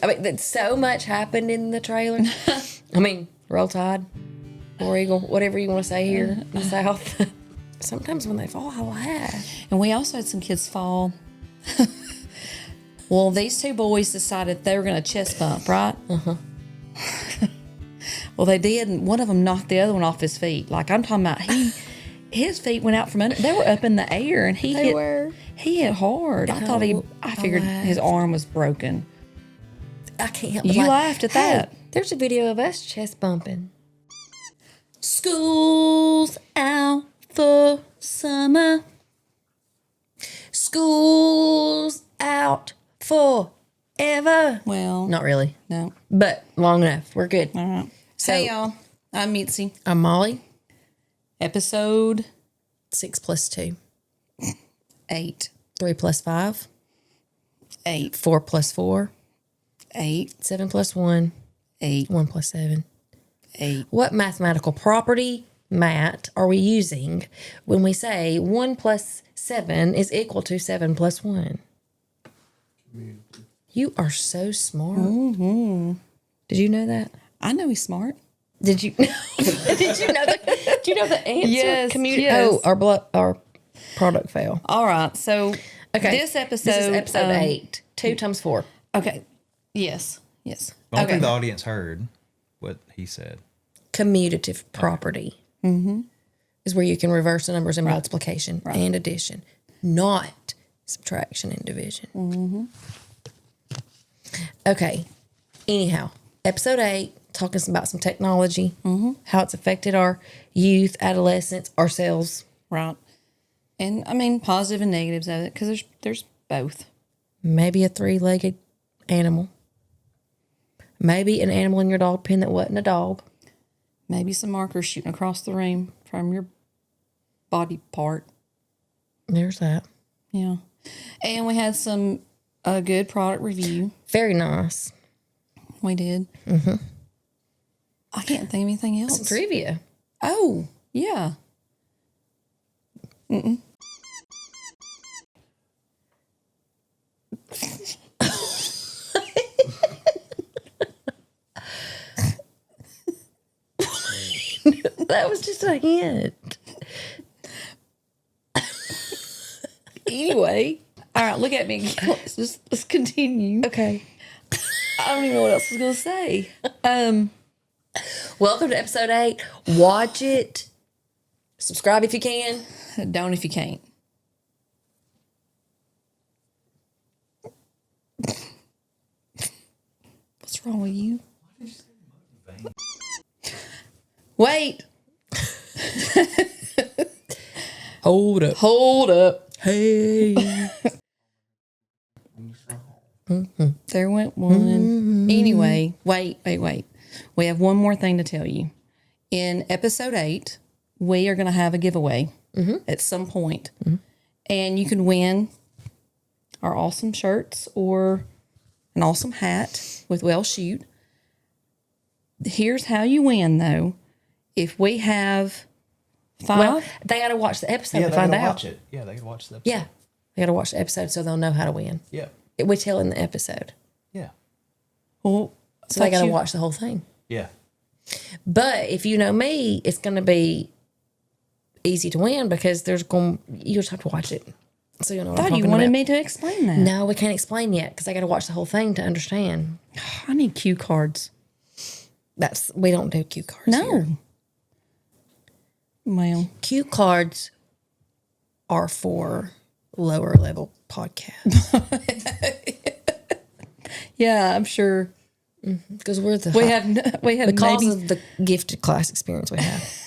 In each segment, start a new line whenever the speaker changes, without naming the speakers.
I mean, that so much happened in the trailer. I mean, Roll Tide, War Eagle, whatever you want to say here in the South. Sometimes when they fall, I laugh.
And we also had some kids fall. Well, these two boys decided they were going to chest bump, right?
Uh-huh.
Well, they did, and one of them knocked the other one off his feet. Like, I'm talking about, his feet went out from under. They were up in the air, and he hit hard. I figured his arm was broken.
I can't help
but you laughed at that.
Hey, there's a video of us chest bumping.
School's out for summer.
School's out forever.
Well,
not really.
No.
But long enough. We're good.
All right.
So,
hey, y'all. I'm Mitzi.
I'm Molly.
Episode
6 plus 2.
8.
3 plus 5.
8.
4 plus 4.
8.
7 plus 1.
8.
1 plus 7.
8.
What mathematical property, Matt, are we using when we say 1 plus 7 is equal to 7 plus 1? You are so smart.
Mm-hmm.
Did you know that?
I know he's smart.
Did you know? Did you know the answer?
Yes.
Oh, our product fail.
All right. So this is
episode 8. 2 times 4.
Okay. Yes.
I don't think the audience heard what he said.
Commutative property is where you can reverse the numbers in multiplication and addition, not subtraction and division.
Mm-hmm.
Okay. Anyhow, episode 8, talking about some technology, how it's affected our youth, adolescence, ourselves.
Right. And I mean, positive and negatives of it, because there's both.
Maybe a 3-legged animal. Maybe an animal in your dog pen that wasn't a dog.
Maybe some markers shooting across the room from your body part.
There's that.
Yeah. And we had a good product review.
Very nice.
We did. Mm-hmm. I can't think of anything else.
Some trivia.
Oh, yeah. Mm-mm.
That was just a hint.
Anyway. All right, look at me. Let's continue.
Okay.
I don't even know what else I was going to say.
Welcome to episode 8. Watch it. Subscribe if you can.
Don't if you can't. What's wrong with you? Wait.
Hold up.
Hold up.
Hey.
There went one. Anyway, wait. We have one more thing to tell you. In episode 8, we are going to have a giveaway at some point. And you can win our awesome shirts or an awesome hat with Well Shoot. Here's how you win, though. If we have 5...
Well, they got to watch the episode to find out.
Watch it. Yeah, they got to watch the episode.
Yeah. They got to watch the episode so they'll know how to win.
Yeah.
We tell in the episode.
Yeah.
Well,
so they got to watch the whole thing.
Yeah.
But if you know me, it's going to be easy to win because you just have to watch it. So you'll know what I'm
I thought
talking
you wanted
about.
me to explain that.
No, we can't explain yet because I got to watch the whole thing to understand.
I need cue cards.
We don't do cue cards.
No.
Here.
Well,
Cue cards are for lower level podcasts.
yeah, I'm sure.
Because we're the
because
of the gifted class experience we have.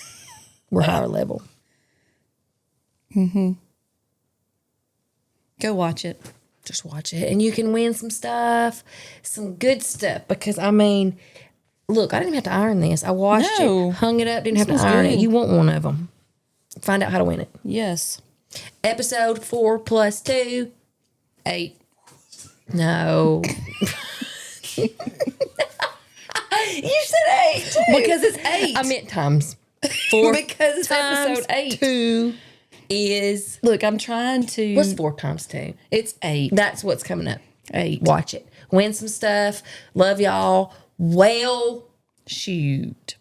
We're higher level.
Go watch it.
Just watch it. And you can win some stuff, some good stuff. Because, I mean, look, I didn't even have to iron this. I washed it, hung it up, didn't have to iron it. You want one of them. Find out how to win it.
Yes.
Episode 4 plus 2.
8.
No. You said 8 too.
Because it's 8.
I meant times. 4
because it's
times
episode 8.
2 is...
Look, I'm trying to...
What's 4 times 2?
It's 8.
That's what's coming up.
8.
Watch it. win some stuff. Love y'all. Well,
shoot.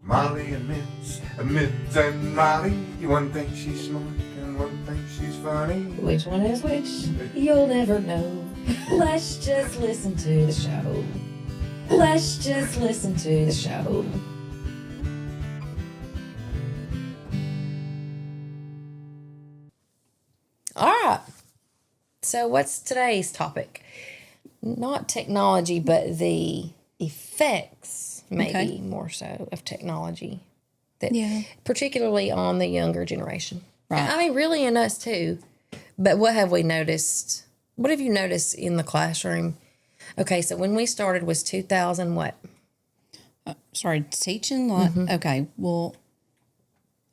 Mollie and Mitz and Mollie. One thing she's smart and one thing she's funny.
Which one is which? You'll never know. Let's just listen to the show. Let's just listen to the show. All right. So what's today's topic? Not technology, but the effects, maybe more so, of technology. That, particularly on the younger generation. Right. I mean, really in us too. But what have we noticed? What have you noticed in the classroom? Okay, so when we started was 2000 what?
Started teaching? Okay, well,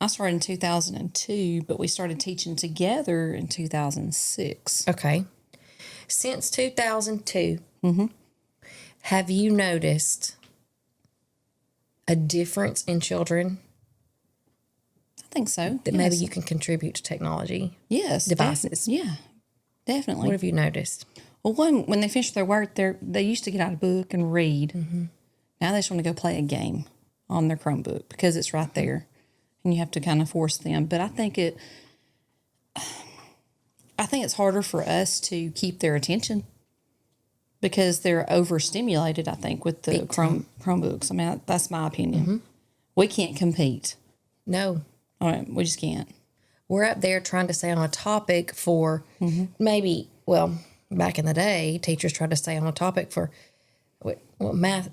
I started in 2002, but we started teaching together in 2006.
Okay. Since 2002, have you noticed a difference in children?
I think so.
That maybe you can contribute to technology?
Yes.
Devices?
Yeah, definitely.
What have you noticed?
Well, when they finish their work, they used to get out a book and read. Now they just want to go play a game on their Chromebook because it's right there. And you have to kind of force them. But I think it's harder for us to keep their attention because they're overstimulated, I think, with the Chromebooks. I mean, that's my opinion. We can't compete.
No.
All right, we just can't.
We're up there trying to stay on a topic for maybe, well, back in the day, teachers tried to stay on a topic for math.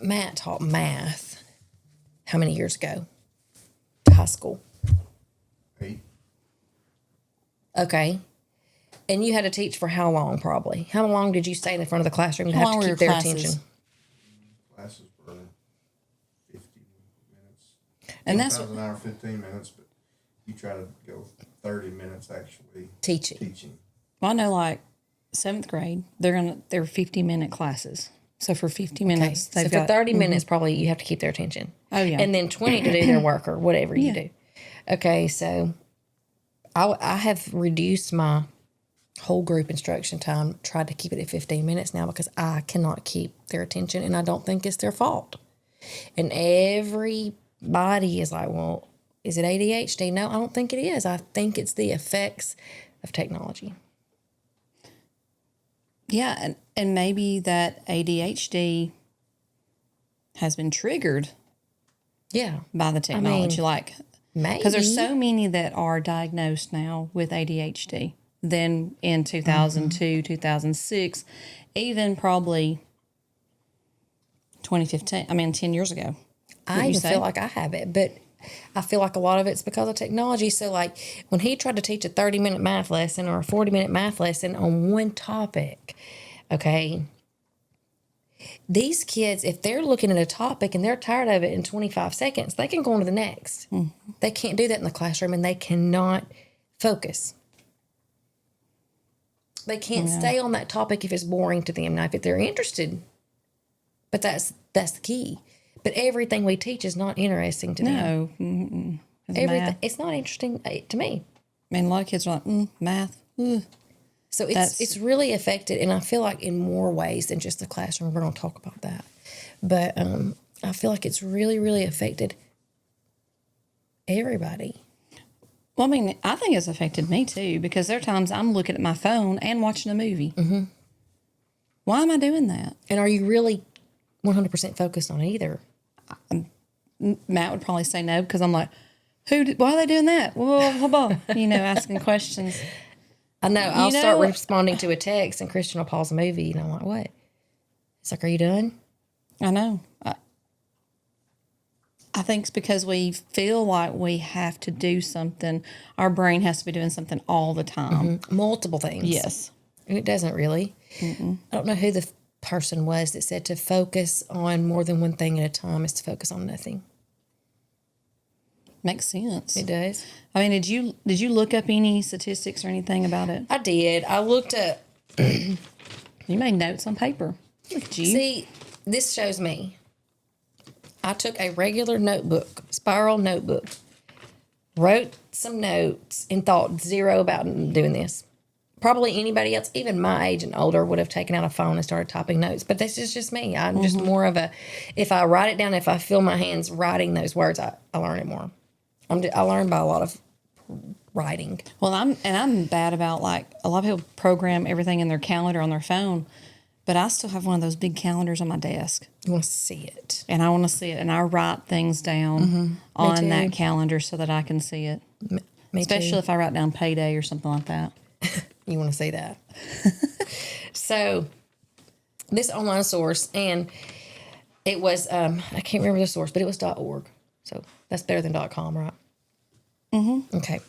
Matt taught math how many years ago? High school.
8.
Okay. And you had to teach for how long, probably? How long did you stay in the front of the classroom to have to keep their attention?
Classes were 50 minutes.
And that's
an hour, 15 minutes, but you try to go 30 minutes actually
teaching.
Well, I know, like 7th grade, they're 50-minute classes. So for 50 minutes,
so for 30 minutes, probably you have to keep their attention.
Oh, yeah.
And then 20 to do their work or whatever you do. Okay, so I have reduced my whole group instruction time, tried to keep it at 15 minutes now because I cannot keep their attention, and I don't think it's their fault. And everybody is like, well, is it ADHD? No, I don't think it is. I think it's the effects of technology.
Yeah, and maybe that ADHD has been triggered by the technology.
Maybe.
Because there's so many that are diagnosed now with ADHD. Then in 2002, 2006, even probably 2015, 10 years ago.
I even feel like I have it, but I feel like a lot of it's because of technology. So, like, when he tried to teach a 30-minute math lesson or a 40-minute math lesson on one topic, okay, these kids, if they're looking at a topic and they're tired of it in 25 seconds, they can go on to the next. They can't do that in the classroom, and they cannot focus. They can't stay on that topic if it's boring to them. Now, if they're interested, but that's the key. But everything we teach is not interesting to them.
No.
Everything. It's not interesting to me.
A lot of kids are like, math.
So it's really affected, and I feel like in more ways than just the classroom. We're going to talk about that. But I feel like it's really, really affected everybody.
Well, I think it's affected me too, because there are times I'm looking at my phone and watching a movie. Why am I doing that?
And are you really 100% focused on either?
Matt would probably say no, because I'm like, why are they doing that? Whoa. Asking questions.
I know. I'll start responding to a text, and Christian will pause the movie, and I'm like, what? It's like, are you done?
I know. I think it's because we feel like we have to do something. Our brain has to be doing something all the time.
Multiple things.
Yes.
And it doesn't really. I don't know who the person was that said to focus on more than one thing at a time is to focus on nothing.
Makes sense.
It does.
Did you look up any statistics or anything about it?
I did. I looked at...
You made notes on paper. Look at you.
See, this shows me. I took a regular notebook, spiral notebook, wrote some notes, and thought zero about doing this. probably anybody else, even my age and older, would have taken out a phone and started typing notes. But this is just me. I'm just more of a, if I write it down, if I feel my hands writing those words, I learn it more. I learn by a lot of writing.
Well, I'm bad about, like, a lot of people program everything in their calendar on their phone, but I still have one of those big calendars on my desk.
You want to see it.
And I want to see it, and I write things down on that calendar so that I can see it.
Me
Especially
too.
if I write down payday or something like that.
You want to see that. So this online source, and it was, I can't remember the source, but it was .org. So that's better than .com, right? Mm-hmm. Okay.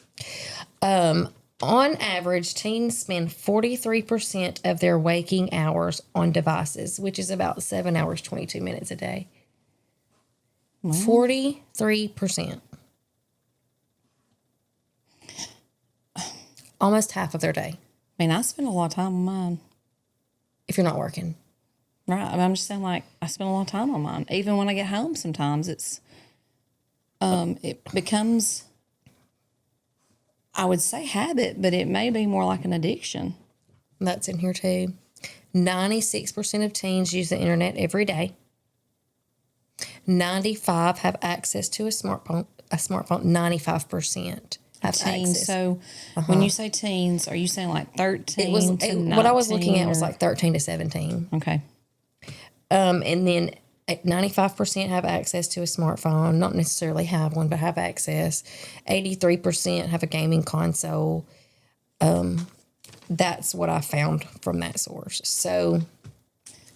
On average, teens spend 43% of their waking hours on devices, which is about 7 hours, 22 minutes a day. 43%. Almost half of their day.
I mean, I spend a lot of time on mine.
If you're not working.
Right. I mean, I'm just saying, like, I spend a lot of time on mine. Even when I get home sometimes, it becomes, I would say habit, but it may be more like an addiction.
That's in here too. 96% of teens use the internet every day. 95 have access to a smartphone. 95% have
Teens.
access.
So when you say teens, are you saying like 13 to 19?
What I was looking at was like 13 to 17.
Okay.
And then 95% have access to a smartphone, not necessarily have one, but have access. 83% have a gaming console. That's what I found from that source. So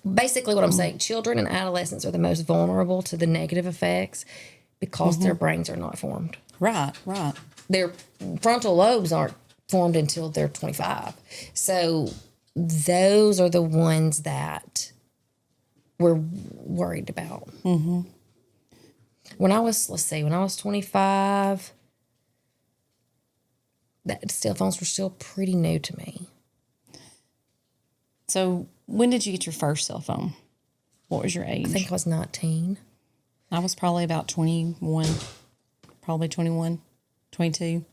basically what I'm saying, children and adolescents are the most vulnerable to the negative effects because their brains are not formed.
Right.
Their frontal lobes aren't formed until they're 25. So those are the ones that we're worried about. Mm-hmm. When I was 25, cell phones were still pretty new to me.
So when did you get your first cell phone? What was your age?
I think I was 19.
I was probably about 21, probably 21, 22.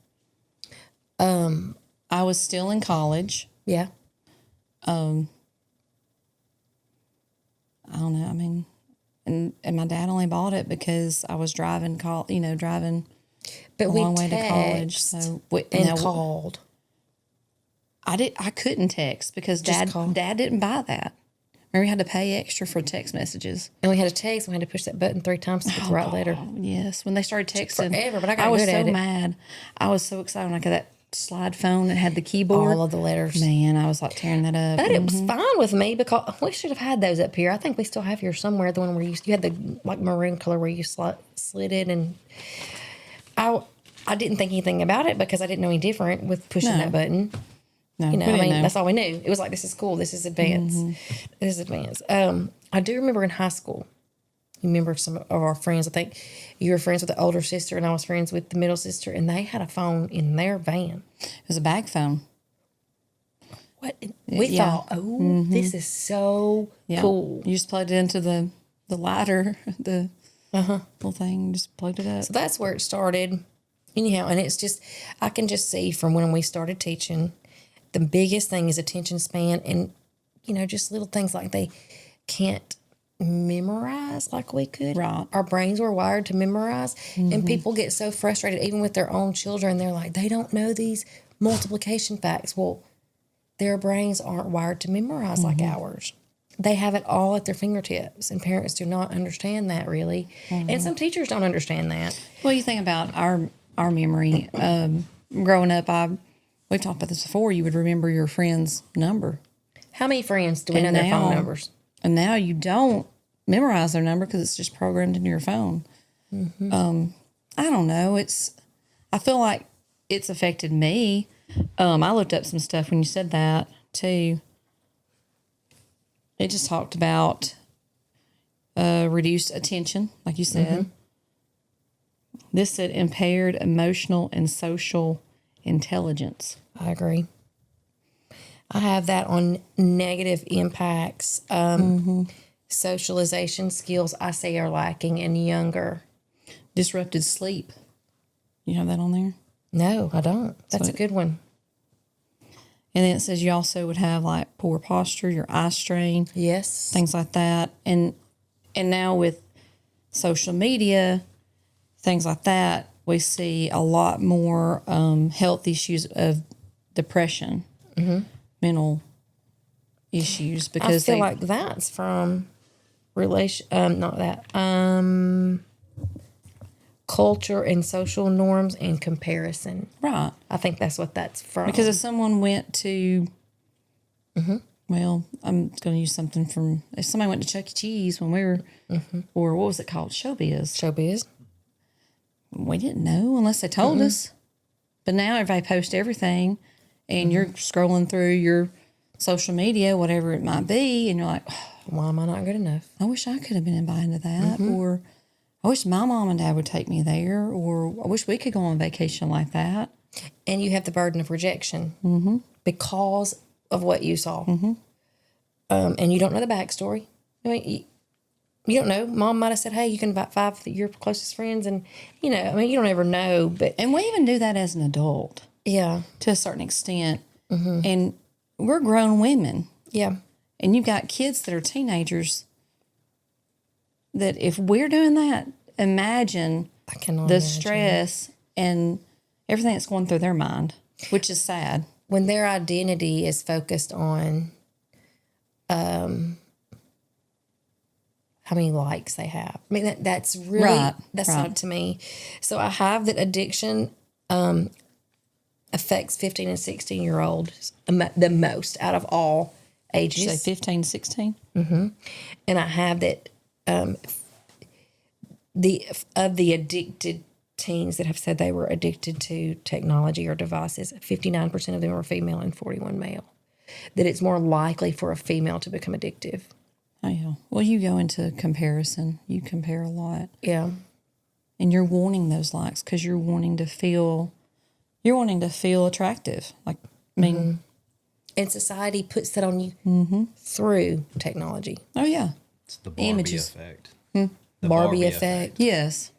I was still in college.
Yeah.
I don't know. I mean, and my dad only bought it because I was driving
But
a long way to college. So
called.
I couldn't text because dad didn't buy that. Remember, we had to pay extra for text messages.
And we had to text. We had to push that button 3 times to get the right letter.
Yes, when they started texting,
forever, but I
was
good
so
at it.
mad. I was so excited when I got that slide phone that had the keyboard.
All of the letters.
Man, I was like tearing that up.
But it was fine with me because we should have had those up here. I think we still have here somewhere. The one where you had the like maroon color where you slid it, and I didn't think anything about it because I didn't know any different with pushing that button.
No,
You know, I mean, that's all we knew. It was like, this is cool. This is advanced. This is advanced. I do remember in high school, you remember some of our friends, I think you were friends with the older sister and I was friends with the middle sister, and they had a phone in their van.
It was a bag phone.
What? We thought, this is so cool.
You just plugged it into the lighter, the little thing, just plugged it up.
So that's where it started. Anyhow, and it's just, I can just see from when we started teaching, the biggest thing is attention span, and, you know, just little things like they can't memorize like we could.
Right.
Our brains were wired to memorize, and people get so frustrated, even with their own children. They're like, they don't know these multiplication facts. Well, their brains aren't wired to memorize like ours. They have it all at their fingertips, and parents do not understand that really. And some teachers don't understand that.
Well, you think about our memory. Growing up, we've talked about this before. You would remember your friend's number.
How many friends do we know their phone numbers?
And now you don't memorize their number because it's just programmed into your phone. I don't know. I feel like it's affected me. I looked up some stuff when you said that too. It just talked about reduced attention, like you said. This said impaired emotional and social intelligence.
I agree. I have that on negative impacts. Socialization skills I say are lacking in younger.
Disrupted sleep. You have that on there?
No, I don't. That's a good one.
And then it says you also would have like poor posture, your eye strain,
Yes.
things like that. And now with social media, things like that, we see a lot more health issues of depression, mental issues, because
I feel like that's from culture and social norms and comparison.
right.
I think that's what that's from.
Because if someone went to, well, I'm going to use something from, if somebody went to Chuck E. Cheese when we were, or what was it called? Showbiz.
showbiz.
We didn't know unless they told us. But now everybody posts everything, and you're scrolling through your social media, whatever it might be, and you're like, oh,
Why am I not good enough?
I wish I could have been invited to that, or I wish my mom and dad would take me there, or I wish we could go on vacation like that.
And you have the burden of rejection because of what you saw. And you don't know the backstory. I mean, you don't know. Mom might have said, hey, you can invite 5 of your closest friends. And, you know, I mean, you don't ever know. But
And we even do that as an adult
yeah,
to a certain extent. And we're grown women.
yeah.
And you've got kids that are teenagers that if we're doing that, imagine
I cannot
the
imagine.
stress and everything that's going through their mind, which is sad.
When their identity is focused on how many likes they have. I mean, that's really,
Right,
that's
right.
not to me. So I have that addiction affects 15 and 16-year-olds the most out of all
Did you say
ages.
15, 16?
And I have that the addicted teens that have said they were addicted to technology or devices, 59% of them are female and 41 male. That it's more likely for a female to become addictive.
Oh, yeah. Well, you go into comparison. You compare a lot.
Yeah.
And you're wanting those likes because you're wanting to feel attractive. Like, I mean,
And society puts that on you through technology.
oh, yeah.
It's the Barbie
Images.
effect. The
Barbie effect.
Yes.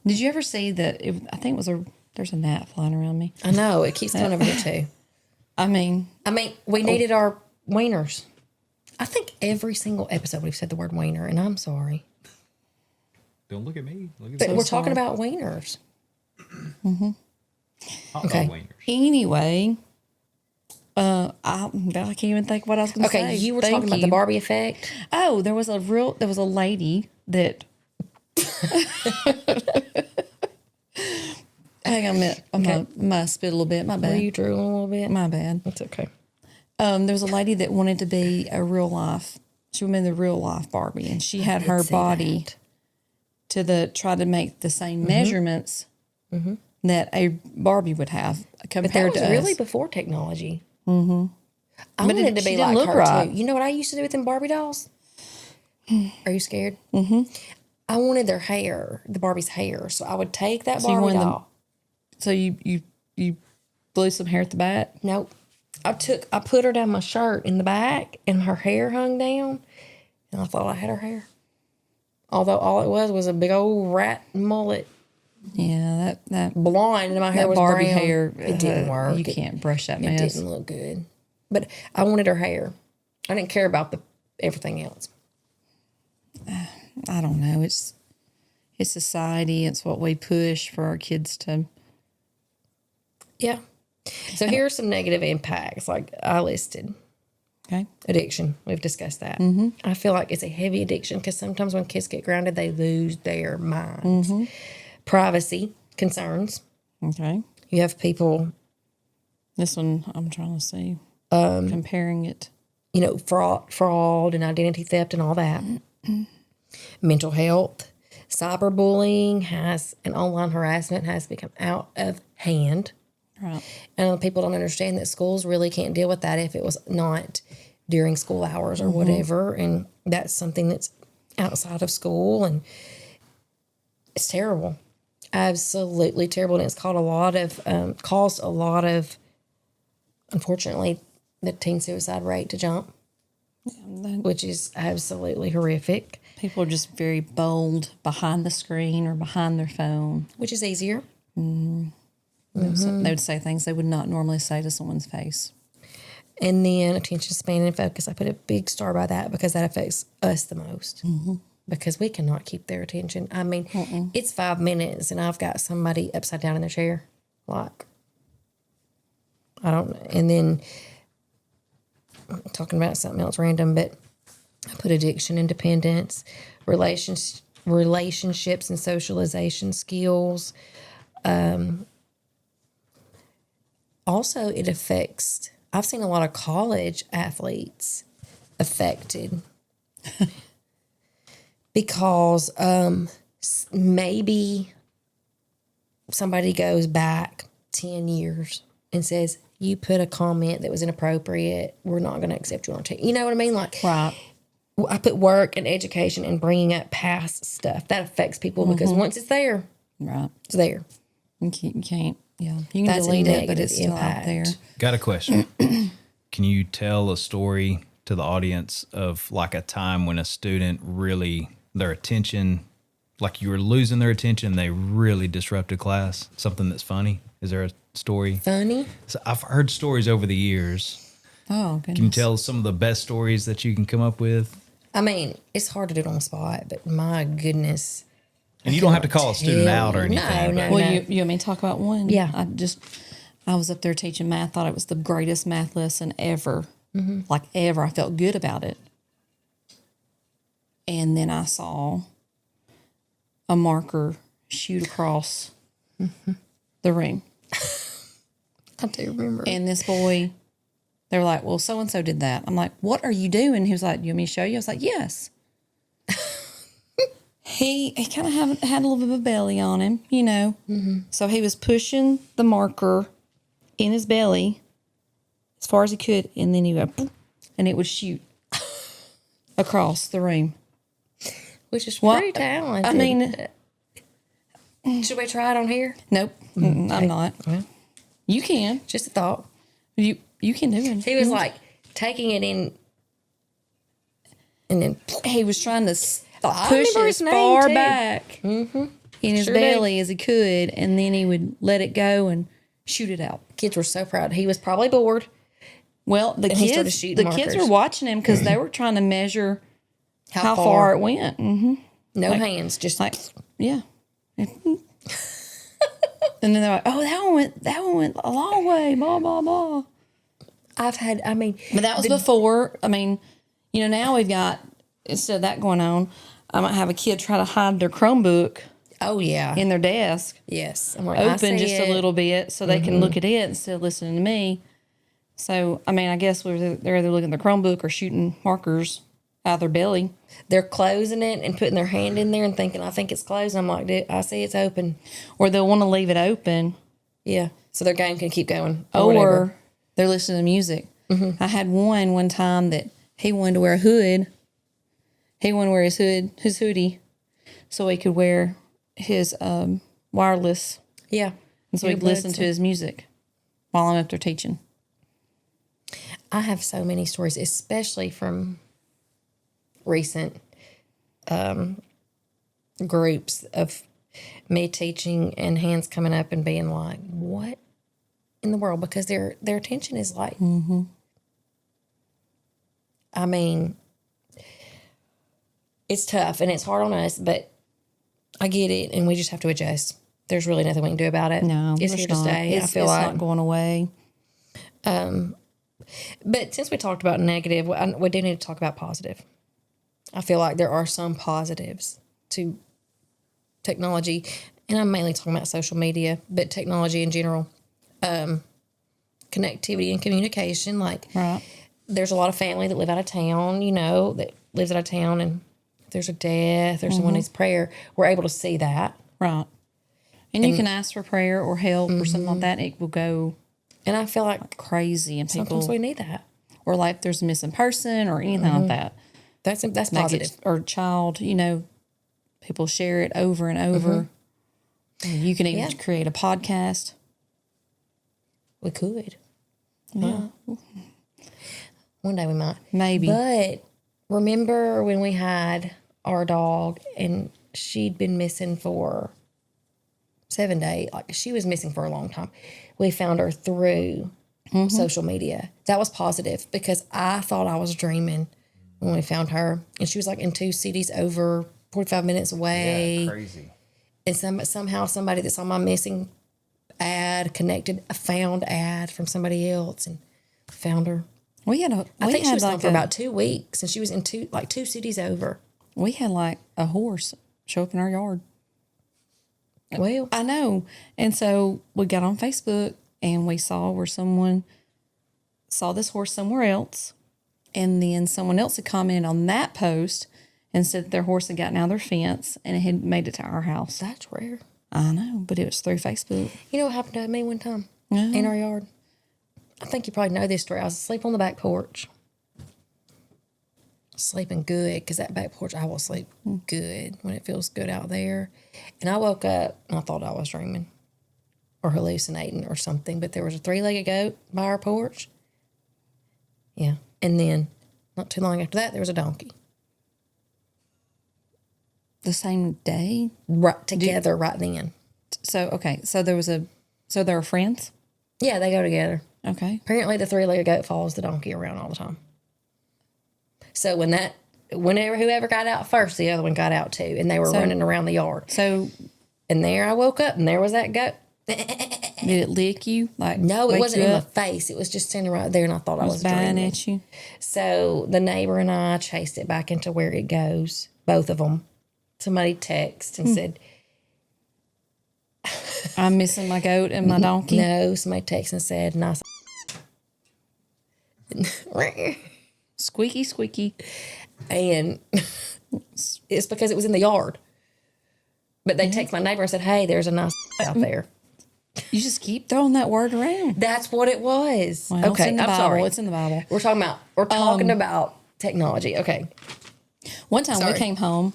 Did you ever see that? I think it was there's a gnat flying around me.
I know. It keeps coming over here too.
I mean,
We needed our wieners. I think every single episode we've said the word wiener, and I'm sorry.
Don't look at me. Look at
But
me.
we're talking about wieners.
Hot
okay.
dog wieners.
anyway, I can't even think what I was going to say.
Okay, you were
Thank
talking about the
you.
Barbie effect.
Oh, there was a lady that. Hang on a minute. I'm gonna spit a little bit. My
Were
bad.
you drooling a little bit?
My bad.
That's okay.
There was a lady that wanted to be a real life. She wanted the real life Barbie, and she had her
see
body to try to make the same measurements that a Barbie would have
But that
compared
was
to
really
us.
before technology. I wanted to
she
be
didn't
like
look
her
right.
too. You know what I used to do with them Barbie dolls? Are you scared? I wanted their hair, the Barbie's hair. So I would take that
So you
Barbie
wanted them-
doll.
So you blew some hair at the back.
Nope. I put her down my shirt in the back and her hair hung down. And I thought I had her hair. Although all it was a big old rat mullet.
Yeah, that
Blonde and my hair
that
was
Barbie
brown.
hair.
It didn't work.
You can't brush that
It
mess.
didn't look good. But I wanted her hair. I didn't care about everything else.
I don't know. It's society. It's what we push for our kids to.
Yeah. So here are some negative impacts, like I listed.
Okay.
Addiction. We've discussed that. I feel like it's a heavy addiction because sometimes when kids get grounded, they lose their minds. Privacy concerns.
Okay.
You have people,
This one I'm trying to see. Comparing it.
fraud and identity theft and all that. Mental health. Cyberbullying and online harassment has become out of hand.
Right.
And people don't understand that schools really can't deal with that if it was not during school hours or whatever. And that's something that's outside of school, and it's terrible, absolutely terrible. And it's caused a lot of, unfortunately, the teen suicide rate to jump, which is absolutely horrific.
People are just very bold behind the screen or behind their phone.
Which is easier.
They would say things they would not normally say to someone's face.
And then attention span and focus. I put a big star by that because that affects us the most. Because we cannot keep their attention. I mean, it's 5 minutes and I've got somebody upside down in their chair. Like, I don't, and then talking about something else random, but I put addiction and dependence, relationships and socialization skills. Also, it affects, I've seen a lot of college athletes affected because maybe somebody goes back 10 years and says, you put a comment that was inappropriate, we're not going to accept you on our team. You know what I mean? Like,
Right.
I put work and education and bringing up past stuff. That affects people because once it's there,
Right.
it's there.
You can't. Yeah. You can
That's a
delete it, but
negative
it's still
impact.
out there.
Got a question. Can you tell a story to the audience of like a time when a student really, their attention, like you were losing their attention, they really disrupted class? Something that's funny? Is there a story?
Funny?
So I've heard stories over the years.
Oh, goodness.
Can you tell some of the best stories that you can come up with?
I mean, it's hard to do it on the spot, but my goodness.
And you don't have to call a student out or anything.
No,
but-
Well, you want me to talk about one?
Yeah.
I was up there teaching math, thought it was the greatest math lesson ever. Like ever. I felt good about it. And then I saw a marker shoot across the room.
I do remember.
And this boy, they were like, well, so-and-so did that. I'm like, what are you doing? He was like, you want me to show you? I was like, yes. He kind of had a little bit of a belly on him, you know. So he was pushing the marker in his belly as far as he could, and then he went, boop, and it would shoot across the room.
Which is pretty talented.
I mean,
should we try it on here?
nope, I'm not.
Well.
You can.
Just a thought.
You can do it.
He was like taking it in, and then
He was trying to
I
push
remember
it
his
as
name,
far
too.
back in his
Sure did.
belly as he could, and then he would let it go and shoot it out.
kids were so proud. He was probably bored.
Well,
And he started shooting
kids
markers.
were watching him because they were trying to measure how far it went.
No hands, just
Like, yeah. And then they're like, "Oh, that one went a long way." Blah blah blah.
I've had. I mean,
But that was before. I mean, you know, now we've got, instead of that going on, I might have a kid try to hide their Chromebook
oh yeah,
in their desk,
yes. I'm like, I
open
see
just
it.
a little bit so they can look at it instead of listening to me. So, I mean, I guess they're either looking at their Chromebook or shooting markers out of their belly.
They're closing it and putting their hand in there and thinking, I think it's closed. I'm like, dude, I see it's open.
Or they'll want to leave it open.
Yeah, so their game can keep going.
Or
whatever.
they're listening to music. I had one time that he wanted to wear a hood. He wanted to wear his hoodie, so he could wear his wireless,
Yeah,
and so he could listen to his music while I'm up there teaching.
I have so many stories, especially from recent groups of me teaching and hands coming up and being like, what in the world? Because their attention is like, I mean, it's tough and it's hard on us, but I get it and we just have to adjust. There's really nothing we can do about it.
No,
it's
there's
here to
not.
stay. I feel
it's
like
not going away.
But since we talked about negative, we do need to talk about positive. I feel like there are some positives to technology, and I'm mainly talking about social media, but technology in general. Connectivity and communication. Like,
Right.
there's a lot of family that live out of town, you know, that lives out of town, and if there's a death or someone needs prayer, we're able to see that.
Right. And you can ask for prayer or help or something like that. It will go
And I feel like
crazy, and
sometimes
people,
we need that.
or like there's a missing person or anything like that.
That's
That
positive.
gets, or child, you know, people share it over and over. You can even
Yeah.
create a podcast.
We could. Yeah. One day we might.
Maybe.
But remember when we had our dog and she'd been missing for 7 to 8. Like, she was missing for a long time. We found her through social media. That was positive because I thought I was dreaming when we found her. And she was like in 2 cities over 45 minutes away.
Yeah, crazy.
And somehow somebody that saw my missing ad connected a found ad from somebody else and found her. I think she was gone for about 2 weeks, and she was in 2 cities over.
We had like a horse show up in our yard.
Well,
I know. And so we got on Facebook and we saw where someone saw this horse somewhere else. And then someone else had commented on that post and said that their horse had gotten out of their fence and it had made it to our house.
that's rare.
I know, but it was through Facebook.
You know what happened to me one time
No.
in our yard? I think you probably know this story. I was asleep on the back porch. Sleeping good, because that back porch, I will sleep good when it feels good out there. And I woke up and I thought I was dreaming or hallucinating or something, but there was a 3-legged goat by our porch. Yeah. And then not too long after that, there was a donkey.
The same day?
Right together right then.
So, okay. So they were friends?
Yeah, they go together.
Okay.
Apparently the 3-legged goat follows the donkey around all the time. So whenever whoever got out first, the other one got out too, and they were running around the yard.
So,
and there I woke up, and there was that goat.
did it lick you? Like,
No, it
wake
wasn't
you
in my
up?
face. It was just standing right there, and I thought I was
Buying
dreaming.
at you?
So the neighbor and I chased it back into where it goes. Both of them. Somebody texted and said,
I'm missing my goat and my donkey.
no. Somebody texted and said, nice.
Squeaky, squeaky.
And it's because it was in the yard. But they texted my neighbor and said, hey, there's a nice out there.
You just keep throwing that word around.
That's what it was.
Well,
okay,
it's in the
I'm
Bible.
sorry.
It's in the Bible.
We're talking about technology. Okay.
One time we came home.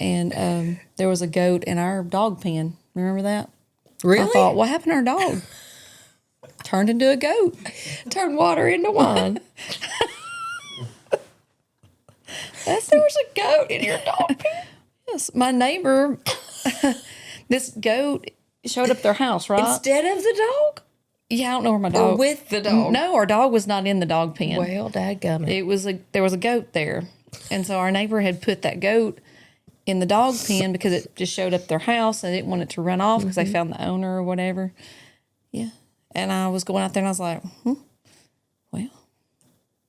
And there was a goat in our dog pen. Remember that?
Really?
I thought, what happened to our dog? Turned into a goat.
Turn water into wine. There was a goat in your dog pen.
Yes, my neighbor, this goat showed up at their house, right?
Instead of the dog?
Yeah, I don't know where my
Or
dog.
with the dog?
No, our dog was not in the dog pen.
Well, dadgummit.
There was a goat there, and so our neighbor had put that goat in the dog pen because it just showed up at their house. And they didn't want it to run off because they found the owner or whatever. Yeah, and I was going out there and I was like, well.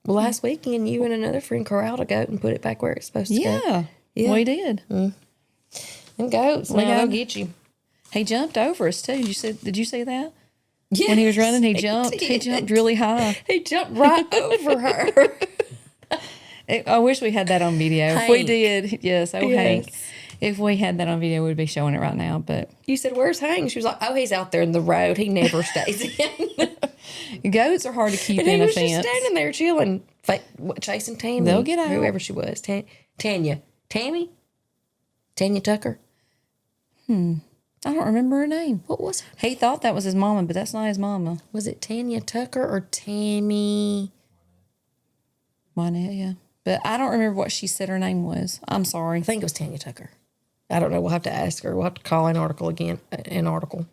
Well, last weekend, you and another friend corralled a goat and put it back where it's supposed to go.
Yeah, we did.
And goats, now they'll get you.
He jumped over us too. Did you see that?
Yes,
When he was running, he jumped. He jumped really high.
He jumped right over her.
I wish we had that on video. If we
Hank.
did, yes. Oh,
Yes.
Hank. If we had that on video, we'd be showing it right now. But
You said, where's Hank? She was like, oh, he's out there in the road. He never stays in.
goats are hard to keep
And he
in a
was just
fence.
standing there chilling, chasing Tammy.
They'll get out.
Whoever she was. Tanya. Tammy? Tanya Tucker?
I don't remember her name.
What was her?
He thought that was his mama, but that's not his mama.
Was it Tanya Tucker or Tammy?
Wynette, yeah. But I don't remember what she said her name was. I'm sorry.
I think it was Tanya Tucker. I don't know. We'll have to ask her. We'll have to call an article again. An article.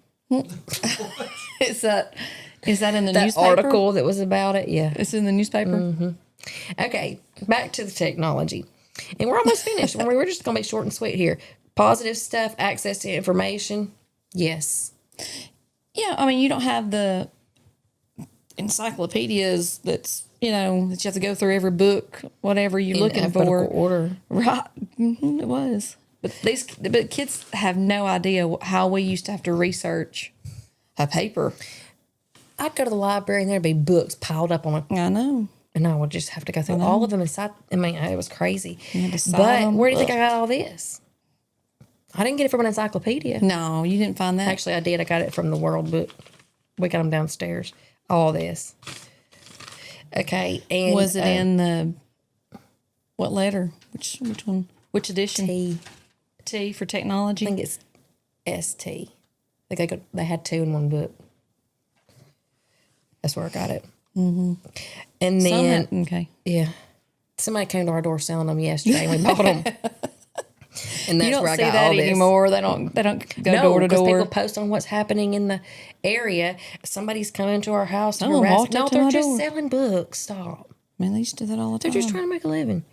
Is that in the
That
newspaper?
article that was about it. Yeah.
It's in the newspaper?
Okay. Back to the technology. And we're almost finished. We were just going to be short and sweet here. Positive stuff, access to information. Yes.
Yeah, I mean, you don't have the encyclopedias that you have to go through every book, whatever you're looking
alphabetical
for.
order.
Right. It was. But kids have no idea how we used to have to research a paper.
I'd go to the library and there'd be books piled up on it.
I know.
And I would just have to go through all of them inside. I mean, it was crazy.
had to cite
But
them.
where do you think I got all this? I didn't get it from an encyclopedia.
No, you didn't find that.
Actually, I did. I got it from the World Book. We got them downstairs. All this. Okay. And
was it in the what letter? Which one? Which edition?
T?
T for technology.
I think it's ST. I think they had 2 in one book. That's where I got it. Mm-hmm. And then,
okay.
yeah, somebody came to our door selling them yesterday, and we bought them. And that's
You don't
where I
see
got
that
all this.
anymore. They don't go door to door.
People post on what's happening in the area. Somebody's coming to our house to
Someone
harass.
walked
No,
up to
they're
my
just
door.
selling books. Stop.
Man, they used to do that all the time.
They're just trying to make a living.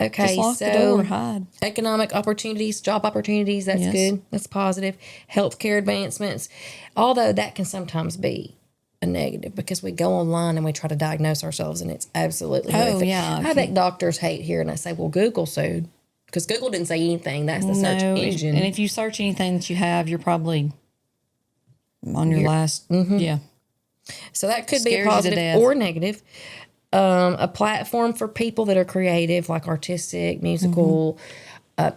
Okay,
Just lock
so
the door, hide.
economic opportunities, job opportunities, that's
Yes.
good. That's positive. Healthcare advancements, although that can sometimes be a negative because we go online and we try to diagnose ourselves and it's absolutely horrific.
yeah.
I bet doctors hate hearing us say, well, Google sued. Because Google didn't say anything. That's the search engine.
And if you search anything that you have, you're probably on your last. Yeah.
So that could be
Scares
a
you to
positive
death.
or negative. A platform for people that are creative, like artistic, musical,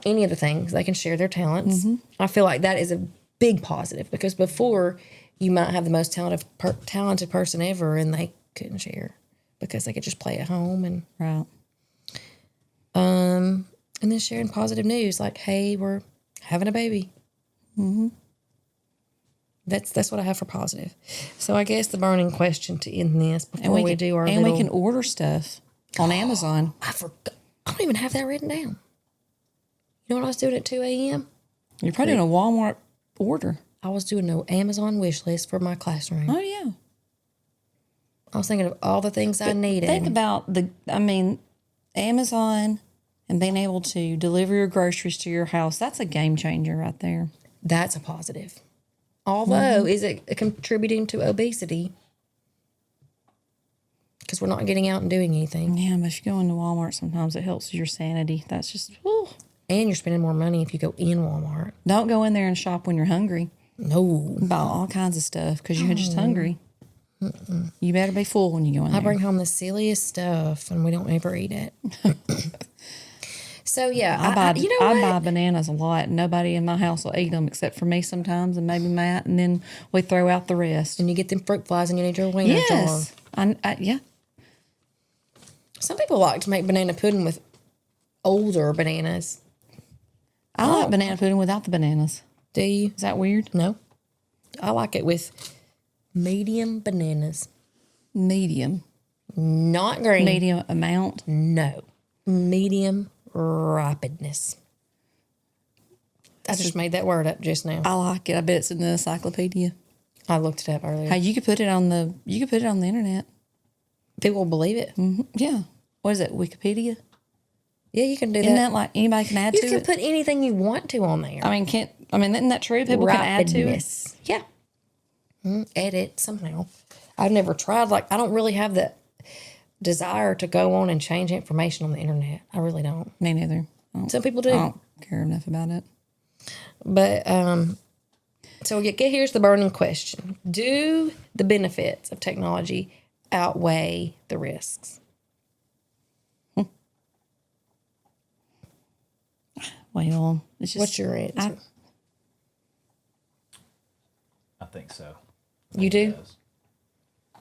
any of the things. They can share their talents. I feel like that is a big positive because before you might have the most talented person ever and they couldn't share because they could just play at home and
Right.
and then sharing positive news like, hey, we're having a baby. That's what I have for positive. So I guess the burning question to end this before we do our
and
little...
we can order stuff on Amazon.
I forgot. I don't even have that written down. You know what I was doing at 2 a.m.?
You're probably doing a Walmart order.
I was doing an Amazon wish list for my classroom.
Oh yeah.
I was thinking of all the things I needed.
Think about Amazon and being able to deliver your groceries to your house. That's a game changer right there.
That's a positive. Although, is it contributing to obesity? Because we're not getting out and doing anything.
Yeah, but if you go into Walmart, sometimes it helps with your sanity. That's just, whew.
And you're spending more money if you go in Walmart.
Don't go in there and shop when you're hungry.
No.
Buy all kinds of stuff because you're just hungry. You better be full when you go in there.
I bring home the silliest stuff and we don't ever eat it. So, yeah.
I buy bananas a lot. Nobody in my house will eat them except for me sometimes and maybe Matt. And then we throw out the rest.
And you get them fruit flies and you need your wiener jar.
Yes. Yeah.
Some people like to make banana pudding with older bananas.
I like banana pudding without the bananas.
Do you?
Is that weird?
No. I like it with medium bananas.
Medium.
Not green.
Medium amount.
No. Medium ripeness. I just made that word up just now.
I like it. I bet it's in the encyclopedia.
I looked it up earlier.
Hey, you could put it on the internet.
People believe it.
Yeah. What is it? Wikipedia?
Yeah, you can do
Isn't
that.
that like anybody can add
You
to
can
it?
put anything you want to on there.
Isn't that true? People can add to it.
Ripeness. Yeah. Edit somehow. I've never tried. Like, I don't really have the desire to go on and change information on the internet. I really don't.
Me neither.
Some people do.
I don't care enough about it.
But so here's the burning question: do the benefits of technology outweigh the risks?
Well, it's just,
What's your answer?
I think so.
You do?
Yes.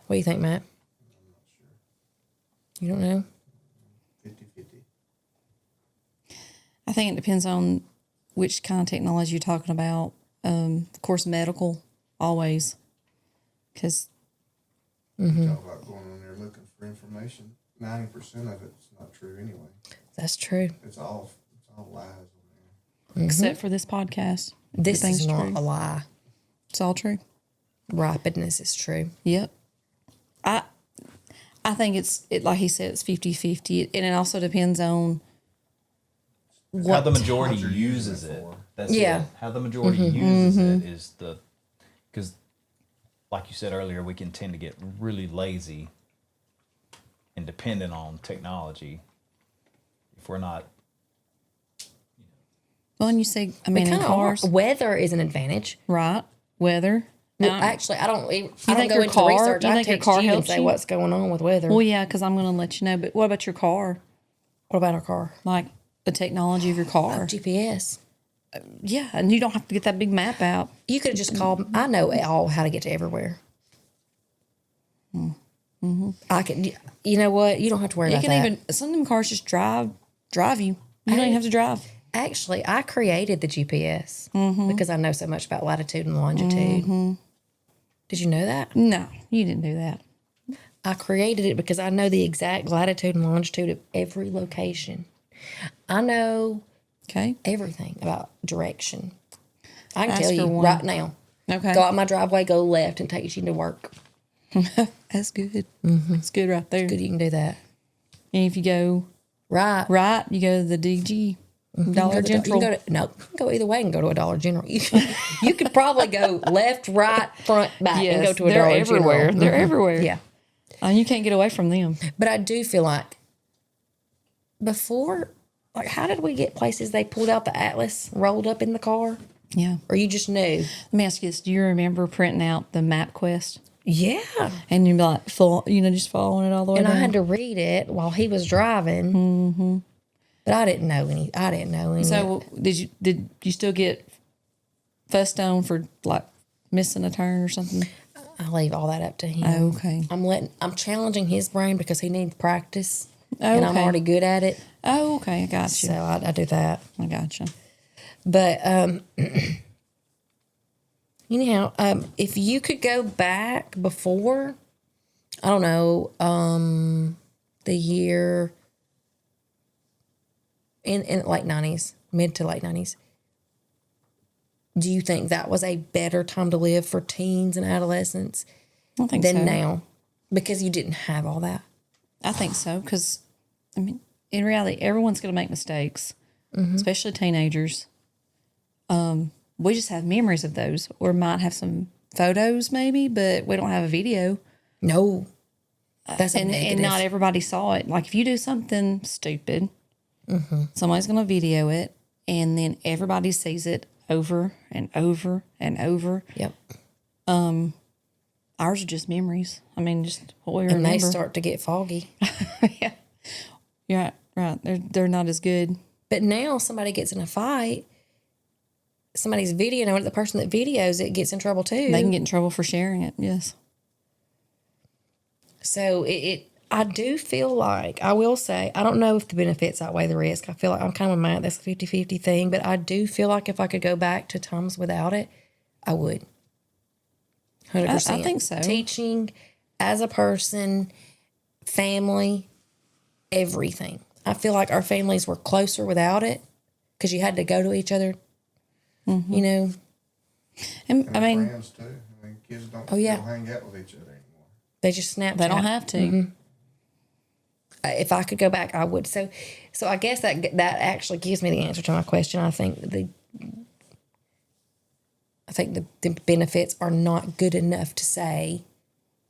What do you think, Matt? You don't know?
50-50.
I think it depends on which kind of technology you're talking about. Of course, medical, always. Because
Talk about going on there looking for information. 90% of it's not true anyway.
That's true.
It's all lies on
except for this podcast.
This
everything's
is not
true.
a lie.
It's all true.
Ripeness is true.
Yep. I think it's like he said, it's 50-50. And it also depends on
How the majority
What you're
uses
using it
it.
for.
That's
Yeah.
it. How the majority uses it is because, like you said earlier, we can tend to get really lazy and dependent on technology if we're not.
well, and you say, in
Kinda
cars,
are. Weather is an advantage.
right? Weather.
Well,
Now,
actually, I don't
think
go
your
into
car-
research.
you
I
think your
text
car
you and
helps
say
you?
what's going on with weather.
well, yeah, because I'm going to let you know. But what about your car?
What about our car?
Like the technology of your car?
GPS.
Yeah, and you don't have to get that big map out.
You could have just called. I know all how to get to everywhere. I can. You know what? You don't have to worry
You
about
can
that.
even some of them cars just drive you. You don't even have to drive.
Actually, I created the GPS because I know so much about latitude and longitude. Did you know that?
No, you didn't do that.
I created it because I know the exact latitude and longitude of every location. I know
Okay.
Everything about direction. I can
Ask
tell
her
you
one.
right now.
Okay.
Go out my driveway, go left, and takes you to work.
That's good. That's good right there.
Good, you can do that.
And if you go
Right.
you go to the DG, Dollar
You
General.
can go either way and go to a Dollar General. You could probably go left, right, front, back, and go to a Dollar
everywhere.
General.
They're everywhere.
Yeah.
You can't get away from them.
But I do feel like before, like, how did we get places they pulled out the atlas, rolled up in the car?
Yeah.
Or you just knew?
Let me ask you this. Do you remember printing out the MapQuest?
Yeah.
And you'd be like, just following it all the way
And
down?
I had to read it while he was driving. Mm-hmm. But I didn't know any.
So did you still get fussed on for like missing a turn or something?
I leave all that up to him.
Oh, okay.
I'm challenging his brain because he needs practice.
Oh,
and I'm
okay.
already good at it.
Oh, okay. I got you.
So I do that.
I got you.
But anyhow, if you could go back before, I don't know, the year in late 90s, mid to late 90s, do you think that was a better time to live for teens and adolescents
I think
than
so.
now? Because you didn't have all that.
I think so because, I mean, in reality, everyone's going to make mistakes, especially teenagers. We just have memories of those, or might have some photos maybe, but we don't have a video.
No. That's a
And
negative.
not everybody saw it. Like if you do something stupid, somebody's going to video it, and then everybody sees it over and over and over.
Yep.
Ours are just memories. I mean, just what we
And
remember.
they start to get foggy.
Yeah. You're right. They're not as good.
But now somebody gets in a fight, somebody's videoing it, the person that videos it gets in trouble too.
They can get in trouble for sharing it. Yes.
So I do feel like, I will say, I don't know if the benefits outweigh the risk. I feel like I'm kind of mad that's a 50-50 thing, but I do feel like if I could go back to times without it, I would. 100%.
I think so.
Teaching as a person, family, everything. I feel like our families were closer without it because you had to go to each other, you know.
And I mean,
friends too. I mean, kids don't
yeah.
still hang out with each other anymore.
They just Snapchat.
they don't have to.
If I could go back, I would. So I guess that actually gives me the answer to my question. I think the benefits are not good enough to say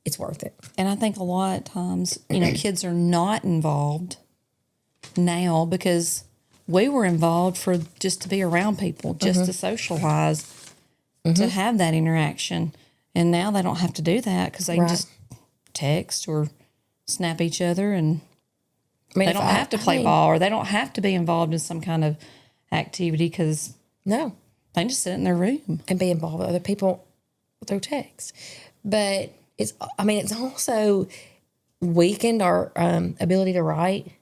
it's worth it.
And I think a lot of times, kids are not involved now because we were involved for just to be around people, just to socialize, to have that interaction. And now they don't have to do that because they can just text or snap each other, and they don't have to play ball, or they don't have to be involved in some kind of activity because
No.
they can just sit in their room.
And be involved with other people through text. But it's also weakened our ability to write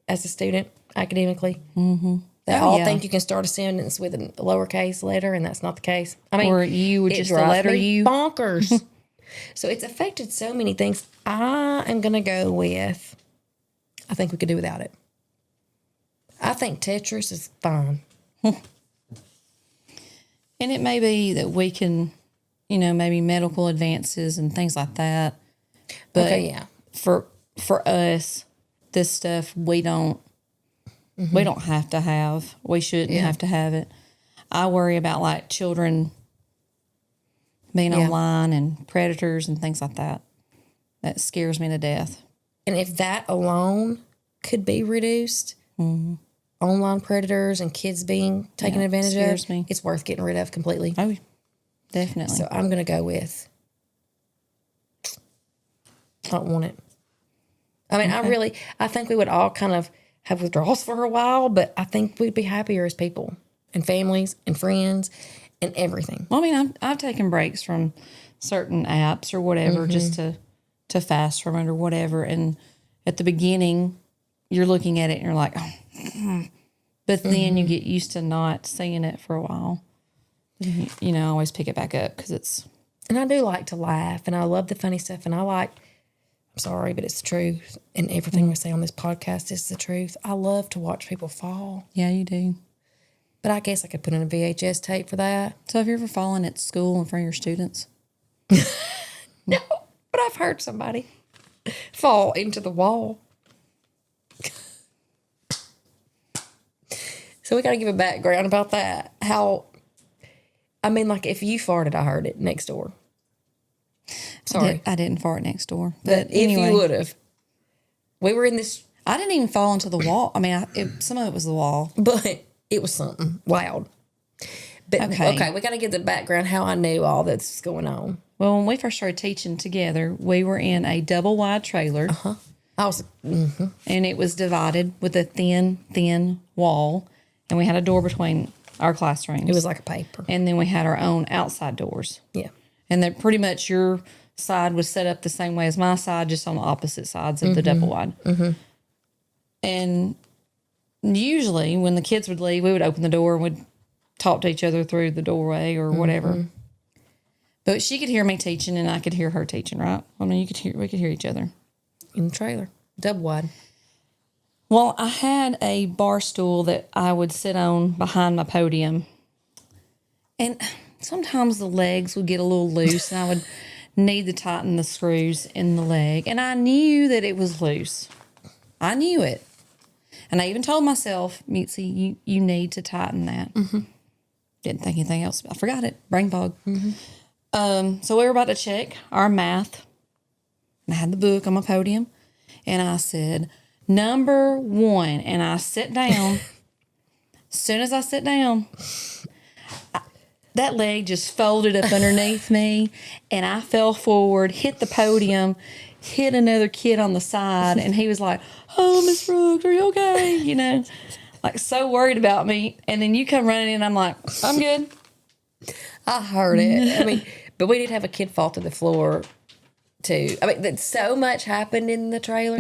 as a student academically. Mm-hmm. They all think you can start a sentence with a lowercase letter, and that's not the case. I mean,
Or you would
it
just a
drives
letter
me
you.
bonkers. So it's affected so many things. I am going to go with, I think we could do without it. I think Tetris is fine.
And it may be that we can, maybe medical advances and things like that. But
Okay, yeah.
for us, this stuff we don't have to have. We shouldn't have to have it. I worry about like children being online and predators and things like that. That scares me to death.
And if that alone could be reduced, online predators and kids being taken advantage
scares
of,
me.
it's worth getting rid of completely.
Oh, definitely.
So I'm going to go with, I don't want it. I mean, I think we would all kind of have withdrawals for a while, but I think we'd be happier as people and families and friends and everything.
Well, I mean, I've taken breaks from certain apps or whatever just to fast from it or whatever. And at the beginning, you're looking at it and you're like, oh. But then you get used to not seeing it for a while. I always pick it back up because it's.
And I do like to laugh, and I love the funny stuff, and I'm sorry, but it's the truth. And everything we say on this podcast is the truth. I love to watch people fall.
Yeah, you do.
But I guess I could put in a VHS tape for that.
So have you ever fallen at school in front of your students?
No, but I've heard somebody fall into the wall. So we got to give a background about that. Like if you farted, I heard it next door. Sorry.
I didn't fart next door.
But
anyway,
if you would have. We were in this.
I didn't even fall into the wall. I mean, some of it was the wall.
But it was something loud. But okay, we got to give the background how I knew all this was going on.
Well, when we first started teaching together, we were in a double wide trailer.
I was,
and it was divided with a thin wall, and we had a door between our classrooms.
It was like a paper.
And then we had our own outside doors.
Yeah.
And then pretty much your side was set up the same way as my side, just on the opposite sides of the double wide. Mm-hmm. And usually when the kids would leave, we would open the door and would talk to each other through the doorway or whatever. But she could hear me teaching and I could hear her teaching, right? I mean, we could hear each other.
In the trailer. Double wide.
Well, I had a bar stool that I would sit on behind my podium. And sometimes the legs would get a little loose and I would need to tighten the screws in the leg. And I knew that it was loose. I knew it. And I even told myself, Mitzi, you need to tighten that. Mm-hmm. Didn't think anything else. I forgot it. Brain fog. Mm-hmm. So we were about to check our math. And I had the book on my podium. And I said, number 1. And I sat down. As soon as I sat down, that leg just folded up underneath me. And I fell forward, hit the podium, hit another kid on the side. And he was like, oh, Miss Brooks, are you okay? You know, like so worried about me. And then you come running in, I'm like, I'm good.
I heard it. I mean, but we did have a kid fall to the floor too. I mean, so much happened in the trailer.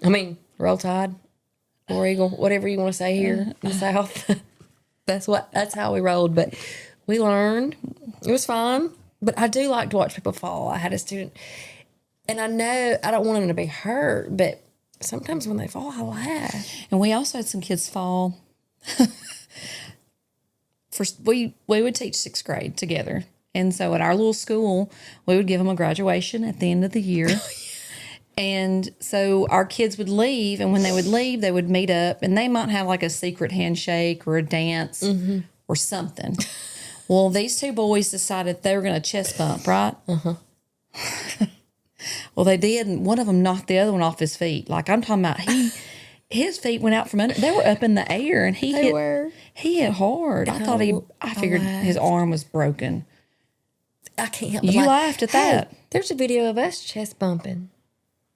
I mean, Roll Tide, War Eagle, whatever you want to say here in the South. That's how we rolled. But we learned. It was fun. But I do like to watch people fall. I had a student, and I know I don't want them to be hurt, but sometimes when they fall, I laugh.
And we also had some kids fall. We would teach 6th grade together. And so at our little school, we would give them a graduation at the end of the year. And so our kids would leave, and when they would leave, they would meet up, and they might have like a secret handshake or a dance or something. Well, these 2 boys decided they were going to chest bump, right? Well, they did, and one of them knocked the other one off his feet. Like I'm talking about, his feet went out from under. They were up in the air, and he hit hard. I figured his arm was broken.
I can't help.
You laughed at that.
There's a video of us chest bumping.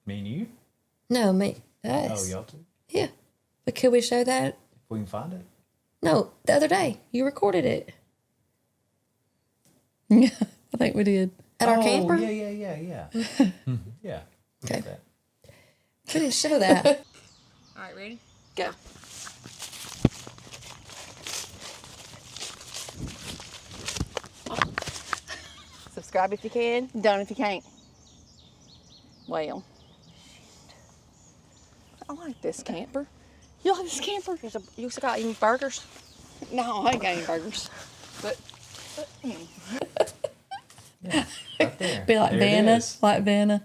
Me and you?
No, me. Us.
Oh, y'all too?
Yeah. But could we show that?
If we can find it.
No, the other day. You recorded it.
Yeah, I think we did.
At our camper?
Yeah. Yeah.
Okay. We didn't show that.
All right, ready?
Go.
Subscribe if you can. Don't if you can't. Well, I like this camper. You like this camper? You still got any burgers? No, I ain't got any burgers. But
Right there.
Be like
There it
Vanna.
is.
Like Vanna.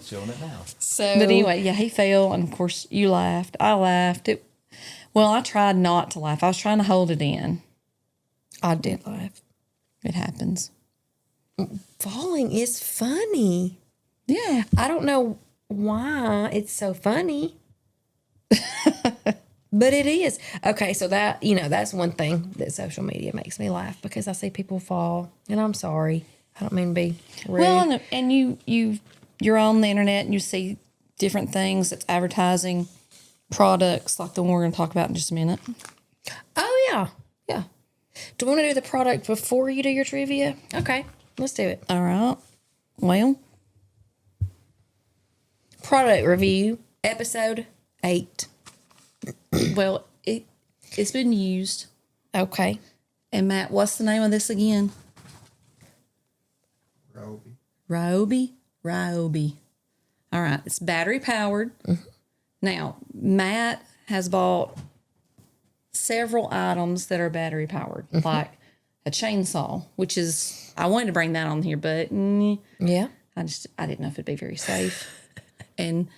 Showing it now.
So,
But anyway, yeah, he fell, and of course you laughed. I laughed. I tried not to laugh. I was trying to hold it in.
I did laugh.
It happens.
Falling is funny.
Yeah.
I don't know why it's so funny. But it is. Okay, so that's one thing that social media makes me laugh, because I see people fall, and I'm sorry. I don't mean to be rude.
Well, and you're on the internet and you see different things that's advertising products like the one we're going to talk about in just a minute.
Oh, yeah. Yeah. Do you want to do the product before you do your trivia? Okay, let's do it.
All right. Well,
Product review, episode 8.
well, it's been used.
Okay.
And Matt, what's the name of this again? Ryobi. All right. It's battery powered. Mm-hmm. Now, Matt has bought several items that are battery powered, like a chainsaw, which is, I wanted to bring that on here, but
Yeah.
I didn't know if it'd be very safe. And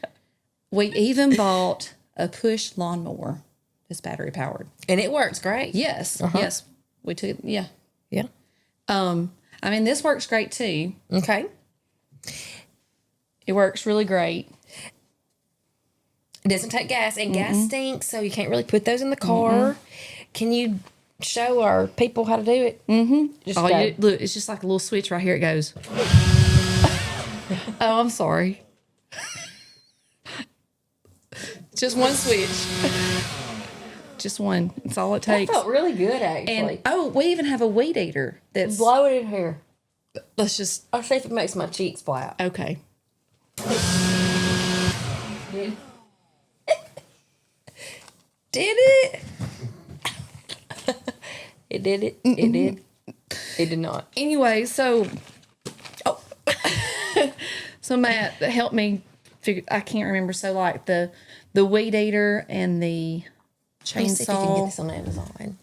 we even bought a push lawnmower that's battery powered.
And it works great.
Yes. Yes. We took, yeah.
Yeah.
I mean, this works great too.
Okay.
It works really great.
It doesn't take gas, and gas stinks, so you can't really put those in the car. Can you show our people how to do it? Just
Oh,
go.
look, it's just like a little switch right here. It goes. Oh, I'm sorry. Just one switch. Just one. That's all it
That
takes.
felt really good, actually.
And we even have a weed eater. That's.
Blow it in here.
Let's just.
I'll see if it makes my cheeks flat.
Okay.
Did it? It did it. It did. It did not.
Anyway, so. Oh. So Matt helped me figure. I can't remember. So like the weed eater and the
Let me see if you can get
chainsaw.
this on Amazon.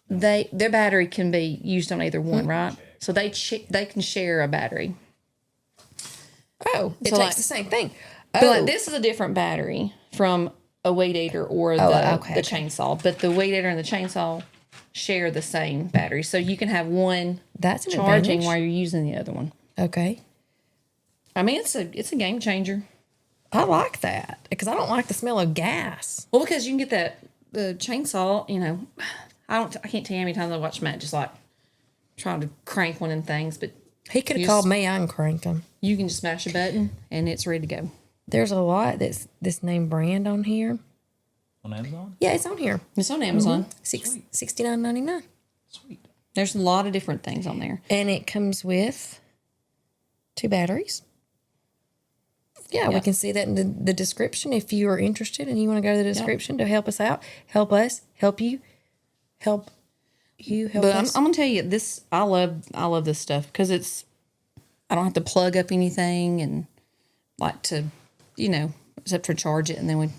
Their battery can be used on either one, right? So they can share a battery.
Oh, it
So
takes
like-
the same thing.
But
Oh,
like, this is a different battery from a weed eater or the
okay.
chainsaw. But the weed eater and the chainsaw share the same battery, so you can have one
that's an
charging
advantage.
while you're using the other one.
Okay.
I mean, it's a game changer.
I like that because I don't like the smell of gas.
Well, because you can get the chainsaw. You know, I can't tell you how many times I watched Matt just like trying to crank one and things, but
He could have
Yes.
called me. I can crank them.
you can just smash a button and it's ready to go.
There's a lot that's this name brand on here.
On Amazon?
Yeah, it's on here.
It's on Amazon.
$69.99.
Sweet.
There's a lot of different things on there.
And it comes with 2 batteries. Yeah, we
Yep.
can see that in the description if you are interested and you want to go to the description to help us out, help us, help you, help
But
us.
I'm gonna tell you this. I love this stuff because I don't have to plug up anything and like to, except for charge it and then we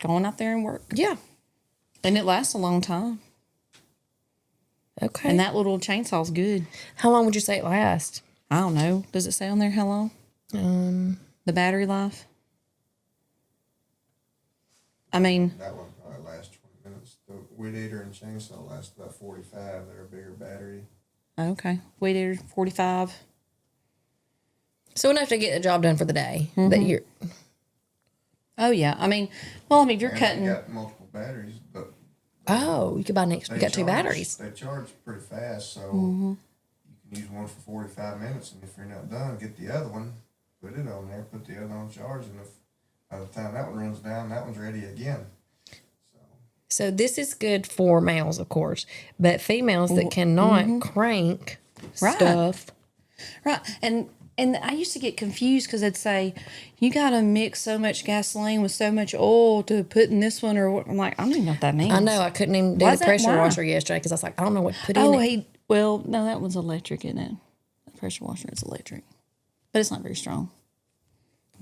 go on out there and work.
Yeah.
And it lasts a long time.
Okay.
And that little chainsaw's good.
How long would you say it lasts?
I don't know. Does it say on there how long? The battery life. I mean,
That one probably lasts 20 minutes. The weed eater and chainsaw last about 45. They're a bigger battery.
okay. Weed eater 45.
So enough to get the job done for the day. That you're
Oh yeah. I mean, if you're
And
cutting.
they got multiple batteries, but
you could buy next. You
they
got 2
charge-
batteries.
They charge pretty fast, so you can use one for 45 minutes, and if you're not done, get the other one, put it on there, put the other on charge, and if by the time that one runs down, that one's ready again.
So this is good for males, of course, but females that cannot crank
Right.
stuff.
Right. And I used to get confused because they'd say, you got to mix so much gasoline with so much oil to put in this one or what. I'm like, I don't even know what that means.
I know I couldn't even do
Why
the
is that?
pressure
Why?
washer yesterday because I was like, I don't know what to put in
Oh,
it.
no, that one's electric, isn't it? The pressure washer is electric. But it's not very strong.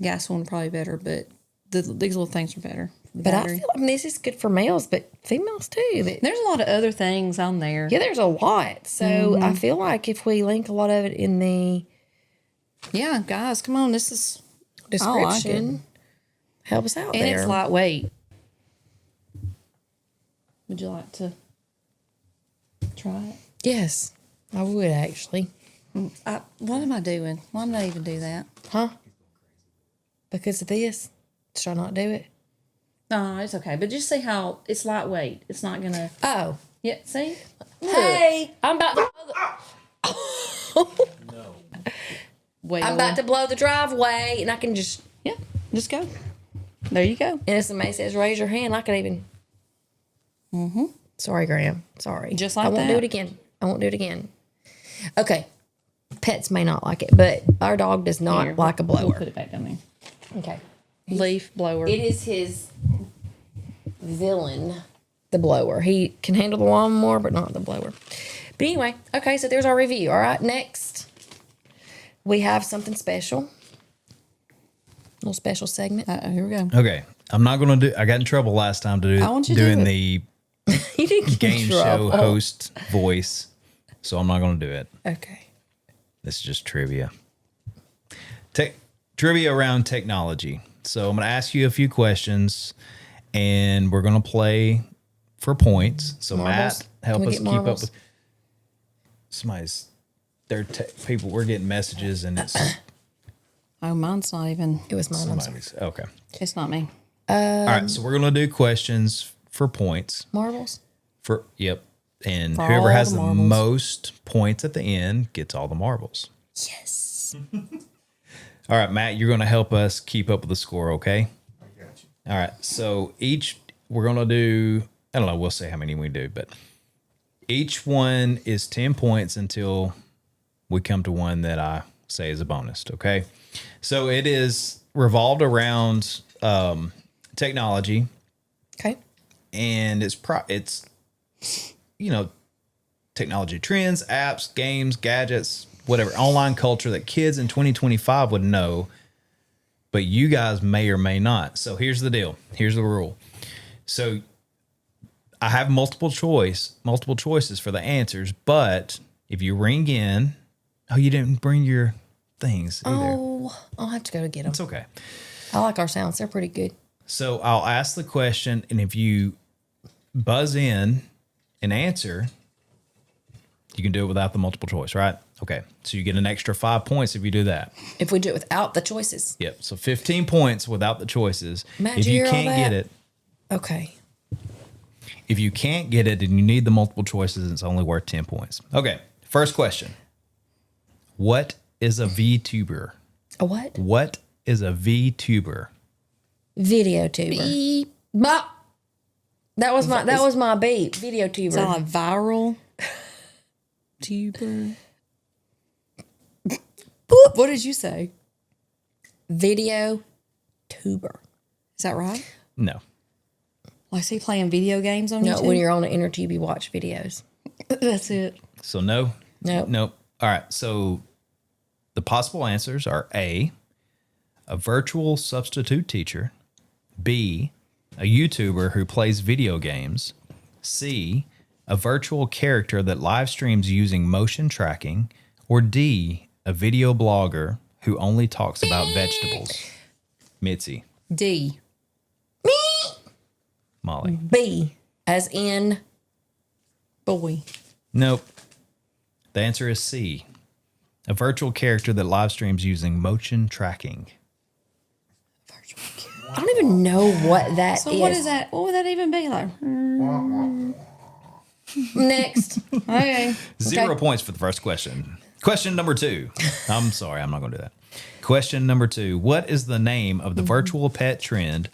Gas one probably better, but these little things are better. For the
But
battery.
I feel like this is good for males, but females too.
There's a lot of other things on there.
Yeah, there's a lot. So I feel like if we link a lot of it in the
Yeah, guys, come on. This is
description, help us out
and
there.
it's lightweight. Would you like to try it?
Yes, I would actually.
What am I doing? Why did I even do that?
Huh? Because of this? Should I not do it?
No, it's okay. But just see how it's lightweight. It's not gonna.
Oh.
Yeah, see.
Hey, I'm about to
Wait.
I'm about to blow the driveway, and I can just.
Yeah, just go. There you go.
And if somebody says raise your hand, I could even. Sorry, Graham. Sorry.
Just like
I won't
that.
do it again. I won't do it again. Okay. Pets may not like it, but our dog does not
Here,
like a
We'll
blower.
put it back down there.
Okay.
Leaf blower.
It is his villain, the blower. He can handle the lawnmower, but not the blower. But anyway, okay, so there's our review. All right, next we have something special. Little special segment.
Here we go.
Okay. I'm not going to do, I got in trouble last time to
I want you to
doing
do it.
the
You didn't get
game
in
show
trouble.
host voice, so I'm not going to do it.
Okay.
This is just trivia. Trivia around technology. So I'm going to ask you a few questions, and we're going to play for points. So
Marbles?
Matt, help
Can we
us
get
keep up
marbles?
with somebody's. People. We're getting messages, and it's
Oh, mine's not even.
It was mine. I'm sorry.
somebody's. Okay.
It's not me.
All right. So we're going to do questions for points.
Marbles?
And
For
whoever
all
has
the
the
marbles.
most points at the end gets all the marbles.
Yes.
All right, Matt, you're going to help us keep up with the score, okay?
I got you.
All right. So we're going to do, I don't know, we'll see how many we do, but each one is 10 points until we come to one that I say is a bonus, okay? So it is revolved around technology,
Okay.
and it's technology trends, apps, games, gadgets, whatever, online culture that kids in 2025 would know, but you guys may or may not. So here's the deal. Here's the rule. So I have multiple choices for the answers, but if you ring in, you didn't bring your things either.
Oh, I'll have to go to get them.
It's okay.
I like our sounds. They're pretty good.
So I'll ask the question, and if you buzz in and answer, you can do it without the multiple choice, right? Okay. So you get an extra 5 points if you do that.
If we do it without the choices.
Yep. So 15 points without the choices.
Matt,
If
did you
you
hear all
can't get
that?
it,
Okay.
if you can't get it and you need the multiple choices, it's only worth 10 points. Okay. First question. What is a VTuber?
A what?
What is a VTuber?
Video tuber. Beep. Bop. That was my beep. Video tuber.
Is that like viral? Tuber.
Boop.
What did you say?
Video tuber.
Is that right?
No.
Like, is he playing video games on
No,
YouTube?
when you're on the inner tube, you watch videos.
That's it.
So no?
Nope.
Nope. All right. So the possible answers are A, a virtual substitute teacher, B, a YouTuber who plays video games, C, a virtual character that live streams using motion tracking, or D, a video blogger who only talks about vegetables. Mitzi,
D.
Molly.
B, as in
Boy.
Nope. The answer is C, a virtual character that live streams using motion tracking.
I don't even know what that is.
So what is that? What would that even be like?
Next.
Okay.
0 points for the first question. Question number 2. I'm sorry, I'm not going to do that. Question number 2. What is the name of the virtual pet trend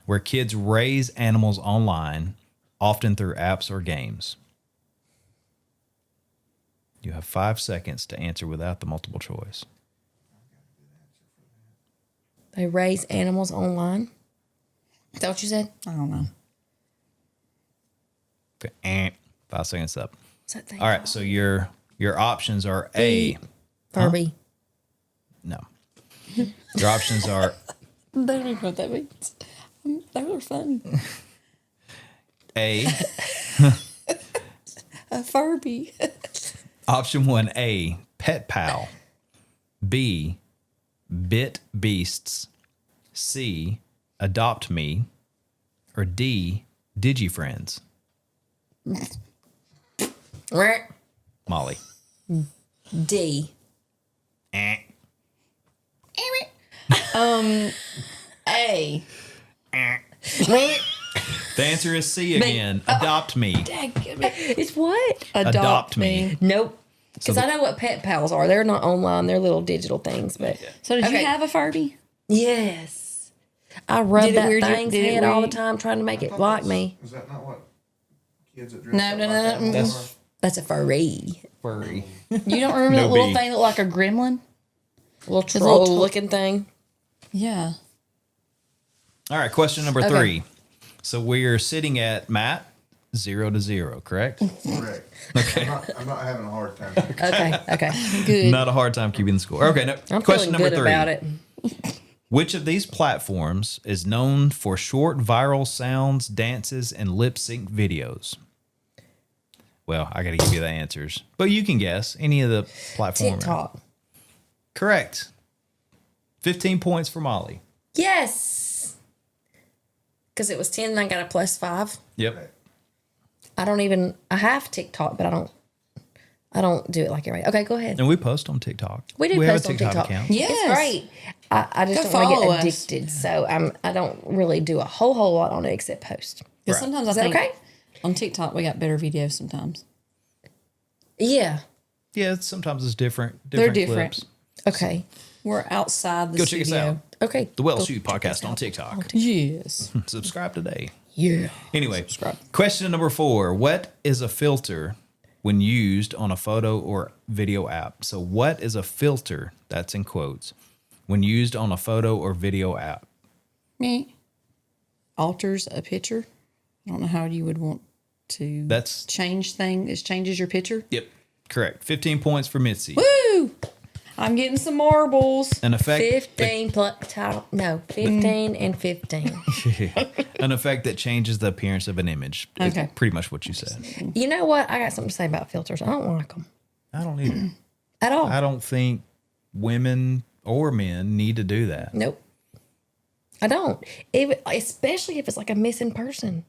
where kids raise animals online, often through apps or games? You have 5 seconds to answer without the multiple choice.
They raise animals online. Is that what you said?
I don't know.
Okay. 5 seconds up.
What's that thing?
All right, so your options are A.
Furby.
No. Your options are
I don't even know what that means. Those are funny.
A.
A Furby.
Option 1A, Pet Pal. B, Bit Beasts. C, Adopt Me. Or D, DigiFriends. Molly.
D.
Eh.
A.
The answer is C again. Adopt Me.
It's what?
Adopt Me.
Nope. Because I know what pet pals are. They're not online. They're little digital things. But
So did
Okay.
you have a Furby?
yes, I rub
Did it
that
weird you-
thing's
did it
head all the
weird-
time, trying to make
I
it
thought
like
that's-
me.
Is that not what kids that dress
No,
up
no,
like
no,
that
no.
wear?
That's a furry,
Furry.
You don't remember
No
that little
B.
thing that looked like a gremlin?
little
little
troll
to-
looking thing.
Yeah.
All right, question number
Okay.
3. So we're sitting at Matt 0-0, correct?
Correct. Okay. I'm not having a hard time.
Okay, okay.
Good.
Not a hard time keeping the score. Okay, no.
I'm
question
feeling
number
good
3.
about it.
Which of these platforms is known for short viral sounds, dances, and lip sync videos? Well, I got to give you the answers, but you can guess any of the platforms.
TikTok.
Correct. 15 points for Molly.
Yes. Because it was 10 and I got a +5.
Yep.
I have TikTok, but I don't do it like everybody. Okay, go ahead.
And we post on TikTok.
We do
have
post
a
on TikTok.
account.
Yes.
It's great. I just
Go
don't want to
follow
get
us.
addicted. So I don't really do a whole lot on it except post.
Yeah,
Right.
sometimes
Is
I
that
think
okay?
on TikTok we got better videos sometimes.
Yeah.
Yeah, sometimes it's different.
They're different.
Clips.
Okay.
We're outside the
Go check
studio.
us out.
Okay.
The Well
Go
Shoot
check us
Podcast on
out.
TikTok.
Yes.
Subscribe today.
Yeah.
Anyway, question number 4. What is a filter when used on a photo or video app? So what is a filter, that's in quotes, when used on a photo or video app?
Me. Alters a picture. I don't know how you would want to
That's-
change things. It changes your picture.
Yep, correct. 15 points for Mitzi.
Woo! I'm getting some marbles.
An effect
15 15 and 15.
an effect that changes the appearance of an image. It's
Okay.
pretty much what you said.
You know what? I got something to say about filters. I don't like them
I don't either.
at all.
I don't think women or men need to do that.
Nope. I don't. Especially if it's like a missing person.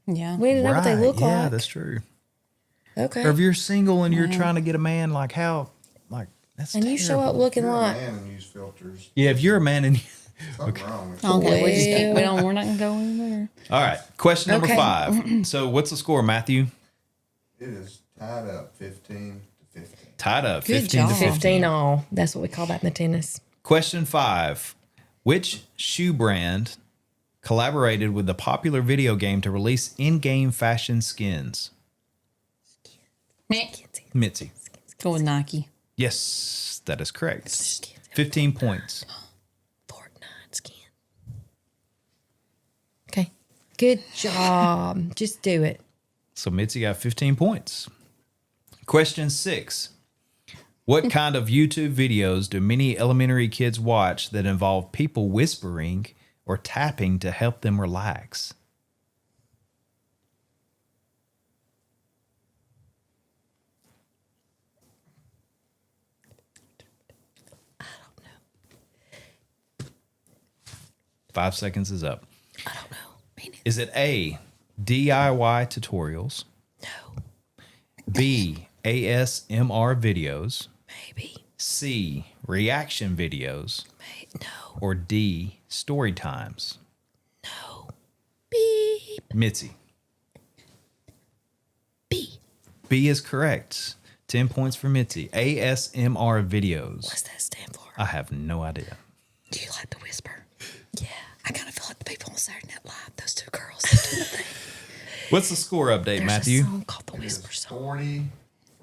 Yeah.
We didn't know what they look
yeah,
like.
that's true.
Okay.
Or if you're single and you're trying to get a man, like how, like that's
And you show
terrible.
up looking
You're a
like
man and use filters.
Yeah, if you're a man and
Something wrong with
Okay, we just
Well-
can't, we're not gonna go in there.
all right. Question number
Okay.
5. So what's the score, Matthew?
it. It is tied up 15 to 15.
Tied up,
Good
15 to
job.
15.
15 all. That's what we call that in the tennis.
Question 5. Which shoe brand collaborated with the popular video game to release in-game fashion skins?
Meh.
Mitzi.
Go with Nike.
Yes, that is correct. 15 points.
Fortnite skin. Okay. Good job. Just do it.
So Mitzi got 15 points. Question 6. What kind of YouTube videos do many elementary kids watch that involve people whispering or tapping to help them relax?
I don't know.
5 seconds is up.
I don't know. Mean it.
Is it A, DIY tutorials,
No.
B, ASMR videos,
Maybe.
C, reaction videos,
No.
or D, story times?
No. Beep.
Mitzi.
B.
B is correct. 10 points for Mitzi. ASMR videos.
What's that stand for?
I have no idea.
Do you like to whisper? Yeah. I kind of feel like the people on Saturday Night Live, those two girls. That do the thing.
What's the score update,
There's
Matthew?
a song called The
It is
Whisper Song.
40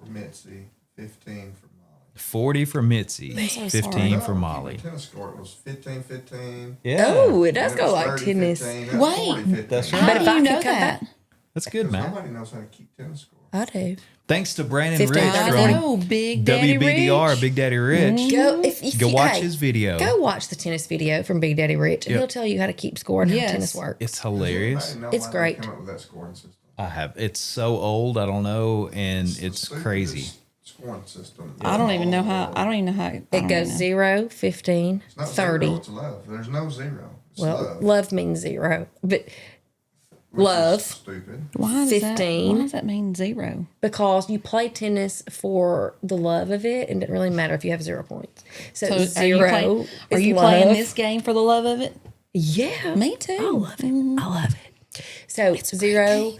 for Mitzi, 15 for Molly.
40 for Mitzi,
so
15
sorry.
for
No,
Molly.
the tennis score, it was 15-15.
Yeah.
Oh, it does
Then
go
was
like
30-15,
tennis.
that's
Wait.
40-15.
That's
How
right.
But
do
if I
you
could
know
come
that?
back-
That's good, man.
Nobody knows how to keep tennis score.
I do.
Thanks to Brandon
15,
Rich
30,
from
know, Big Daddy
WBDR,
Rich.
Big Daddy Rich.
Go if
Go
you,
watch
hey,
his video.
Go watch the tennis video from Big Daddy Rich, and
Yep.
he'll tell you how to keep score and
Yes.
how tennis works.
It's hilarious.
Does anybody know
It's
why
great.
They come up with that scoring system.
I have. It's so old. I don't know, and
the
it's
stupidest
crazy.
Scoring system.
I don't even know how. I don't even know how.
It goes 0, 15,
It's not
30.
0, it's love. There's no 0. It's
Well,
love.
love means 0, but
which is
love.
stupid.
Why does
15.
Why does that mean 0?
because you play tennis for the love of it, and it doesn't really matter if you have 0 points. So,
So
0
are
is
you
love.
playing this game for the love of it?
Yeah,
Me too.
I love it. I love it. So 0.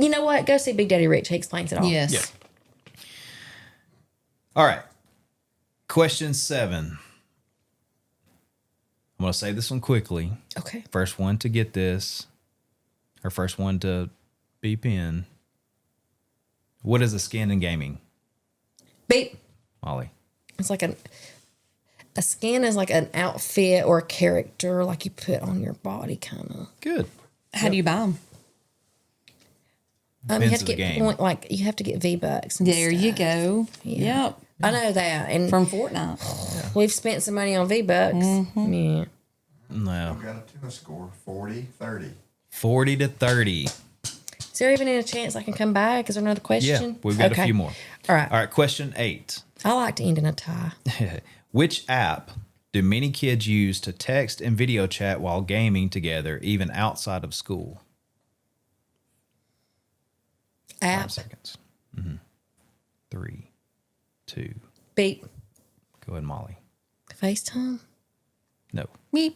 You know what? Go see Big Daddy Rich. He explains it all.
Yes.
Yeah. All right. Question 7. I'm going to say this one quickly.
Okay.
First one to get this, or first one to beep in. What is a skin in gaming,
Beep.
Molly?
It's like a skin is like an outfit or a character like you put on your body, kind of.
Good.
How do you buy them?
You
Depends
have to
on the
get
game.
point, like you have to get V-Bucks.
There you go. Yep.
I know that, and
From Fortnite.
We've spent some money on V-Bucks.
Mm-hmm.
Yeah.
No.
I've got a tennis score, 40-30.
40-30.
Is there even any chance I can come back? Is there another question?
Yeah, we've got a few more.
All right.
All right, question 8.
I like to end in a tie.
Which app do many kids use to text and video chat while gaming together, even outside of school?
App.
5 seconds. 3, 2.
Beep.
Go ahead, Molly.
FaceTime.
No.
Meep.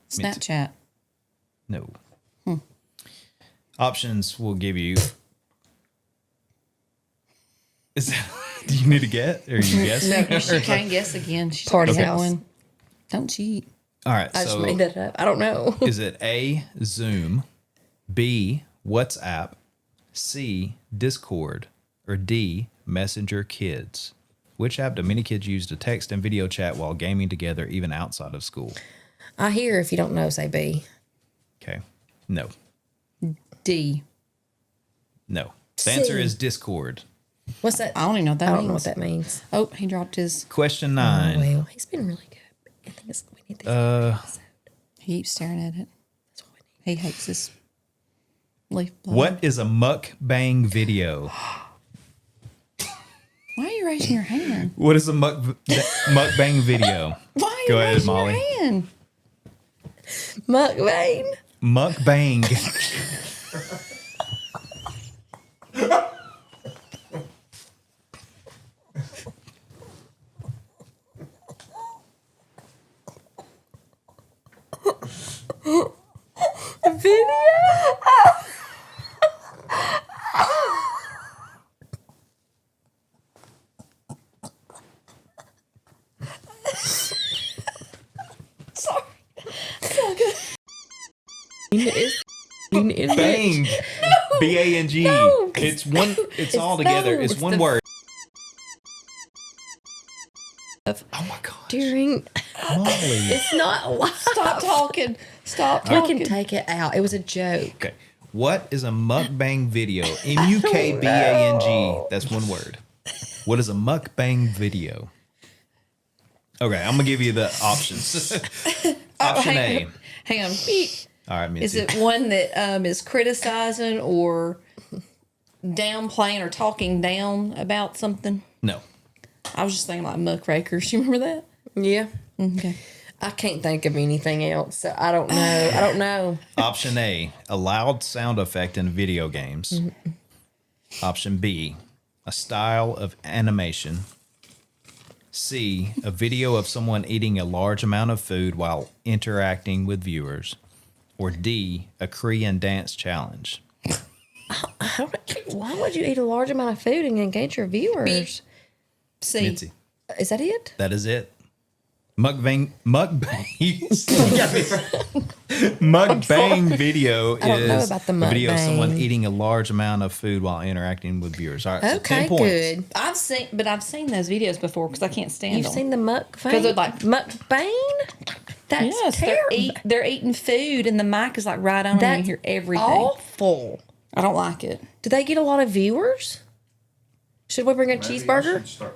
Snapchat.
No. Options will give you. Is that, do you need to get? Or you guess?
No, she can't guess again. She's
Party
already
house.
one. Don't cheat.
All right.
I just
So
made that up. I don't know.
is it A, Zoom, B, WhatsApp, C, Discord, or D, Messenger Kids? Which app do many kids use to text and video chat while gaming together, even outside of school?
I hear if you don't know, say B.
Okay. No.
D.
No. The answer
C.
is Discord.
What's that?
I don't even know what that
I
means.
don't know what that means.
Oh, he dropped his.
Question
Oh,
9.
well, he's been really good. I think we need this.
He keeps staring at it.
That's what we need.
He hates this leaf blower.
What is a mukbang video?
Why are you raising your hand?
What is a mukbang video?
Why are you
Go ahead,
raising
Molly.
your hand?
Mukbang.
Mukbang. Bang. B-A-N-G.
No.
It's one. It's all together.
no,
It's
it's
one
the-
word. Oh my gosh.
During.
Molly.
It's not live.
Stop talking. Stop
We
talking.
can take it out. It was a joke.
Okay. What is a mukbang video? M-U-K-B-A-N-G. That's one word. What is a mukbang video? Okay, I'm gonna give you the options. Option A.
Hang on.
All right, Mitzi.
Is it one that is criticizing or downplaying or talking down about something?
No.
I was just thinking like muckrakers. You remember that?
Yeah.
Okay.
I can't think of anything else, so I don't know. I don't know.
Option A, a loud sound effect in video games. Option B, a style of animation. C, a video of someone eating a large amount of food while interacting with viewers. Or D, a Korean dance challenge.
Why would you eat a large amount of food and engage your viewers?
See,
Mitzi,
Is that it?
that is it. Mukbang video
I don't know
is
about the
a video of someone
mukbang.
eating a large amount of food while interacting with viewers. All right, so
Okay,
10 points.
good.
I've seen those videos before because I can't stand
You've
them.
seen the mukbang?
'Cause they're like-
mukbang? That's
Yes,
terrible.
they're eating food and the mic is like right on and
That's
you hear everything.
awful.
I don't like it.
Do they get a lot of viewers? Should we bring a
Maybe I
cheeseburger?
should start-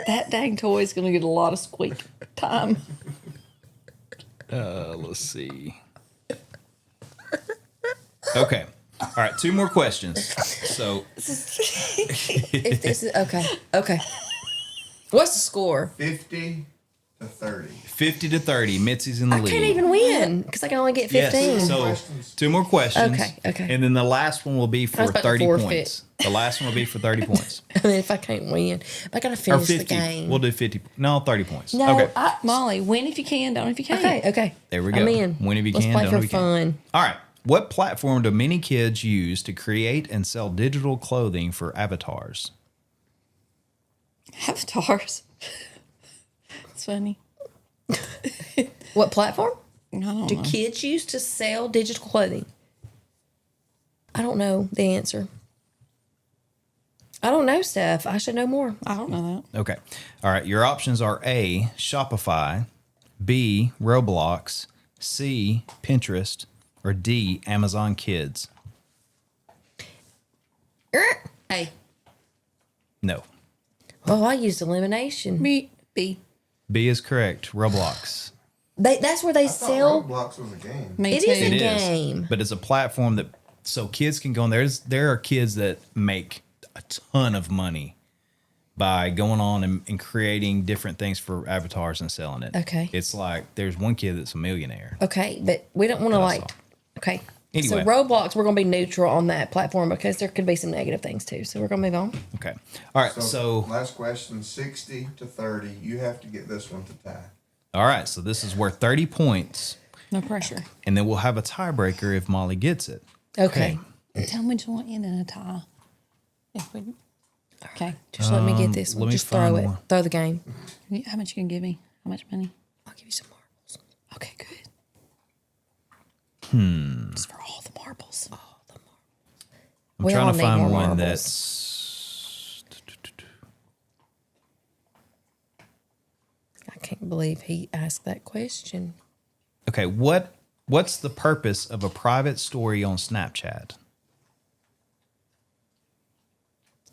That dang toy is going to get a lot of squeak time.
Let's see. Okay. All right, 2 more questions. So
If this is okay. What's the score?
50 to 30.
50-30, Mitzi's in the
I
lead.
can't even win because I can only get 15.
Yes. So
Questions.
2 more questions.
Okay.
And then the last one will be
was
for
about to
30
forfeit.
points. The last one will be for 30 points.
I mean, if I can't win, I gotta
Or
finish
50.
the game.
We'll do 50. No, 30 points.
No,
Okay.
Molly, win if you can, don't if you can't.
Okay.
There we go.
I'm in.
Win if you
Let's
can,
play
don't
for
if you can.
fun.
All right. What platform do many kids use to create and sell digital clothing for avatars?
Avatars. It's funny.
What platform
I don't
do
know.
kids use to sell digital clothing? I don't know the answer. I don't know stuff. I should know more.
I don't know that.
Okay. All right. Your options are A, Shopify, B, Roblox, C, Pinterest, or D, Amazon Kids.
Hey,
No.
Oh, I used elimination.
B.
B is correct. Roblox.
That's where they
I thought
sell.
Roblox was a game.
Me
It
too.
is a
It is,
game.
but it's a platform that so kids can go on. There are kids that make a ton of money by going on and creating different things for avatars and selling it.
Okay.
It's like there's one kid that's a millionaire.
Okay, but we don't want to
That I
like.
saw.
Okay.
Anyway.
So Roblox, we're going to be neutral on that platform because there could be some negative things too. So we're going to move on.
Okay. All right. So
last question, 60 to 30. You have to get this one to tie.
all right. So this is worth 30 points,
No pressure.
and then we'll have a tiebreaker if Molly gets it.
Okay.
Tell me which one in a tie. If we, okay.
Just let me get this one.
let me
Just throw
find
it.
one.
Throw the game.
How much you can give me? How much money?
I'll give you some marbles.
Okay, good. Just for all the marbles.
I'm
We all
trying to
need
find
more
one
marbles.
that's.
I can't believe he asked that question.
Okay. What's the purpose of a private story on Snapchat?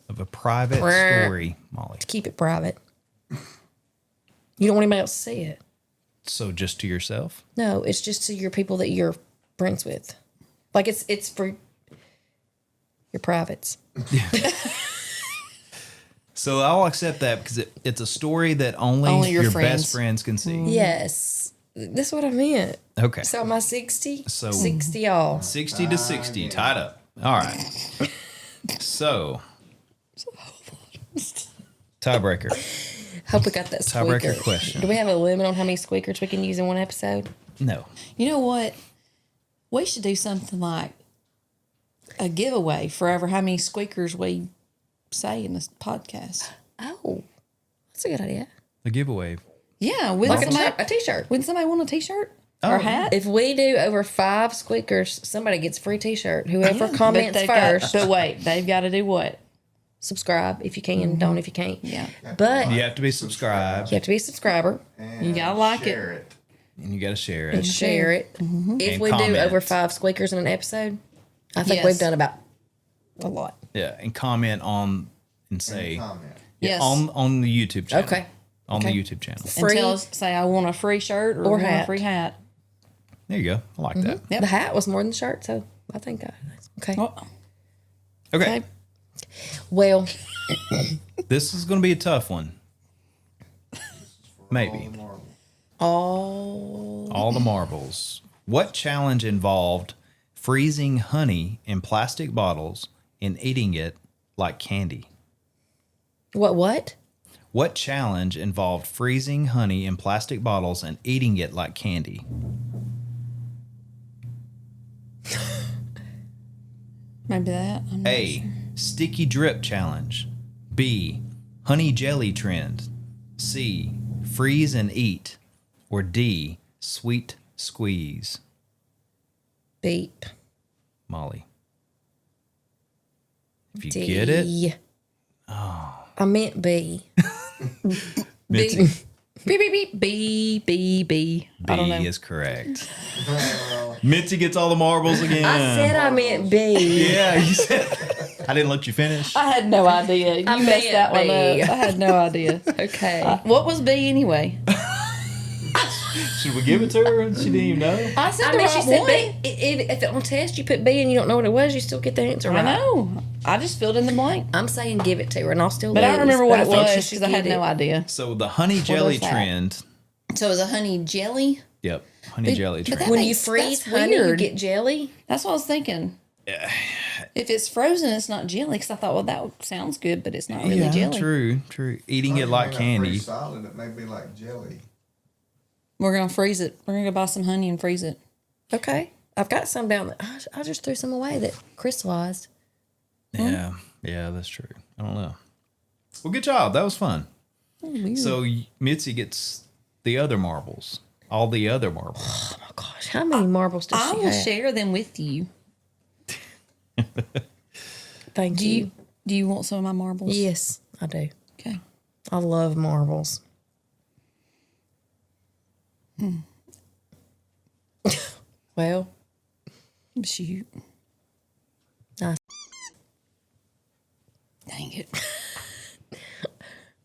Of a private story, Molly.
Keep it private. You don't want anybody else to see it.
So just to yourself?
No, it's just to your people that you're friends with. Like it's for your privates.
So I'll accept that because it's a story that only
your
your
friends.
best friends can see.
Yes. That's what I meant.
Okay.
So my 60?
So-
60 all.
60 to 60, tied up. All right. So, tiebreaker.
Hope we got that
Tiebreaker
squeaker.
question.
Do we have a limit on how many squeakers we can use in one episode?
No.
You know what? We should do something like a giveaway for ever how many squeakers we say in this podcast.
Oh, that's a good idea.
A giveaway.
Yeah, when
Like
somebody,
a t-shirt.
when somebody want a t-shirt or a hat.
If we do over 5 squeakers, somebody gets a free t-shirt. Whoever
But
comments
they've got-
first,
but wait, they've got to do what?
subscribe if you can, don't if you can't.
Yeah.
But
You have to be subscribed
you have to be a subscriber
And
You gotta like it.
share it.
and you got to share
and
it.
share it. If
And
we do
comment.
over 5 squeakers in an episode, I think
Yes.
we've done about a lot.
Yeah. And comment on and say
Comment.
yeah,
Yes.
on the YouTube channel.
Okay.
On
Okay.
the YouTube channel.
And
Free
tell us, say, I want a free shirt or,
or
want a
hat.
free hat.
There you go. I like that.
Yep.
The hat was more than the shirt, so I think okay.
Oh,
Okay.
okay.
Well,
This is going to be a tough one. Maybe.
All the marbles.
All the marbles. What challenge involved freezing honey in plastic bottles and eating it like candy?
what?
What challenge involved freezing honey in plastic bottles and eating it like candy?
Maybe that. I'm not
A.
sure.
Sticky drip challenge. B. Honey jelly trend. C. Freeze and eat. Or D. Sweet squeeze.
Beep.
Molly. If you
D.
get it,
I meant B.
Mitzi,
Beep, beep, beep. B, B, B. I don't
B
know.
is correct. Mitzi gets all the marbles again.
I said I meant B.
Yeah, you said. I didn't let you finish.
I had no idea. You
I
messed
meant
that one
B.
up. I had no idea.
Okay.
What was B anyway?
Should we give it to her? She didn't even know.
I said
I
the
mean,
right
she said
one.
B. If on test you put B and you don't know what it was, you still get the answer
I
right.
know. I just filled in the blank.
I'm saying give it to her, and I'll still.
But I don't remember what it
think she
was
should
because I had
get
no
it.
idea.
So the honey jelly
was that?
trend.
So it was a honey jelly?
Yep, honey jelly
but
trend.
that
When you
makes-
freeze
that's
honey, you
weird.
get jelly.
That's what I was thinking. If it's frozen, it's not jelly. Because I thought, well, that sounds good, but it's not really
Yeah,
jelly.
true. Eating it
It
like
may not
candy.
freeze solid. It may be like jelly.
We're going to freeze it. We're going to go buy some honey and freeze it.
Okay, I've got some down there. I just threw some away that crystallized.
Yeah, that's true. I don't know. Well, good job. That was fun. So Mitzi gets the other marbles. All the other marbles.
Oh my gosh, how many marbles does
I
she
will
have?
share them with you.
Thank
Do
you.
you want some of my marbles?
Yes, I do.
Okay.
I love marbles. Well,
Shoot.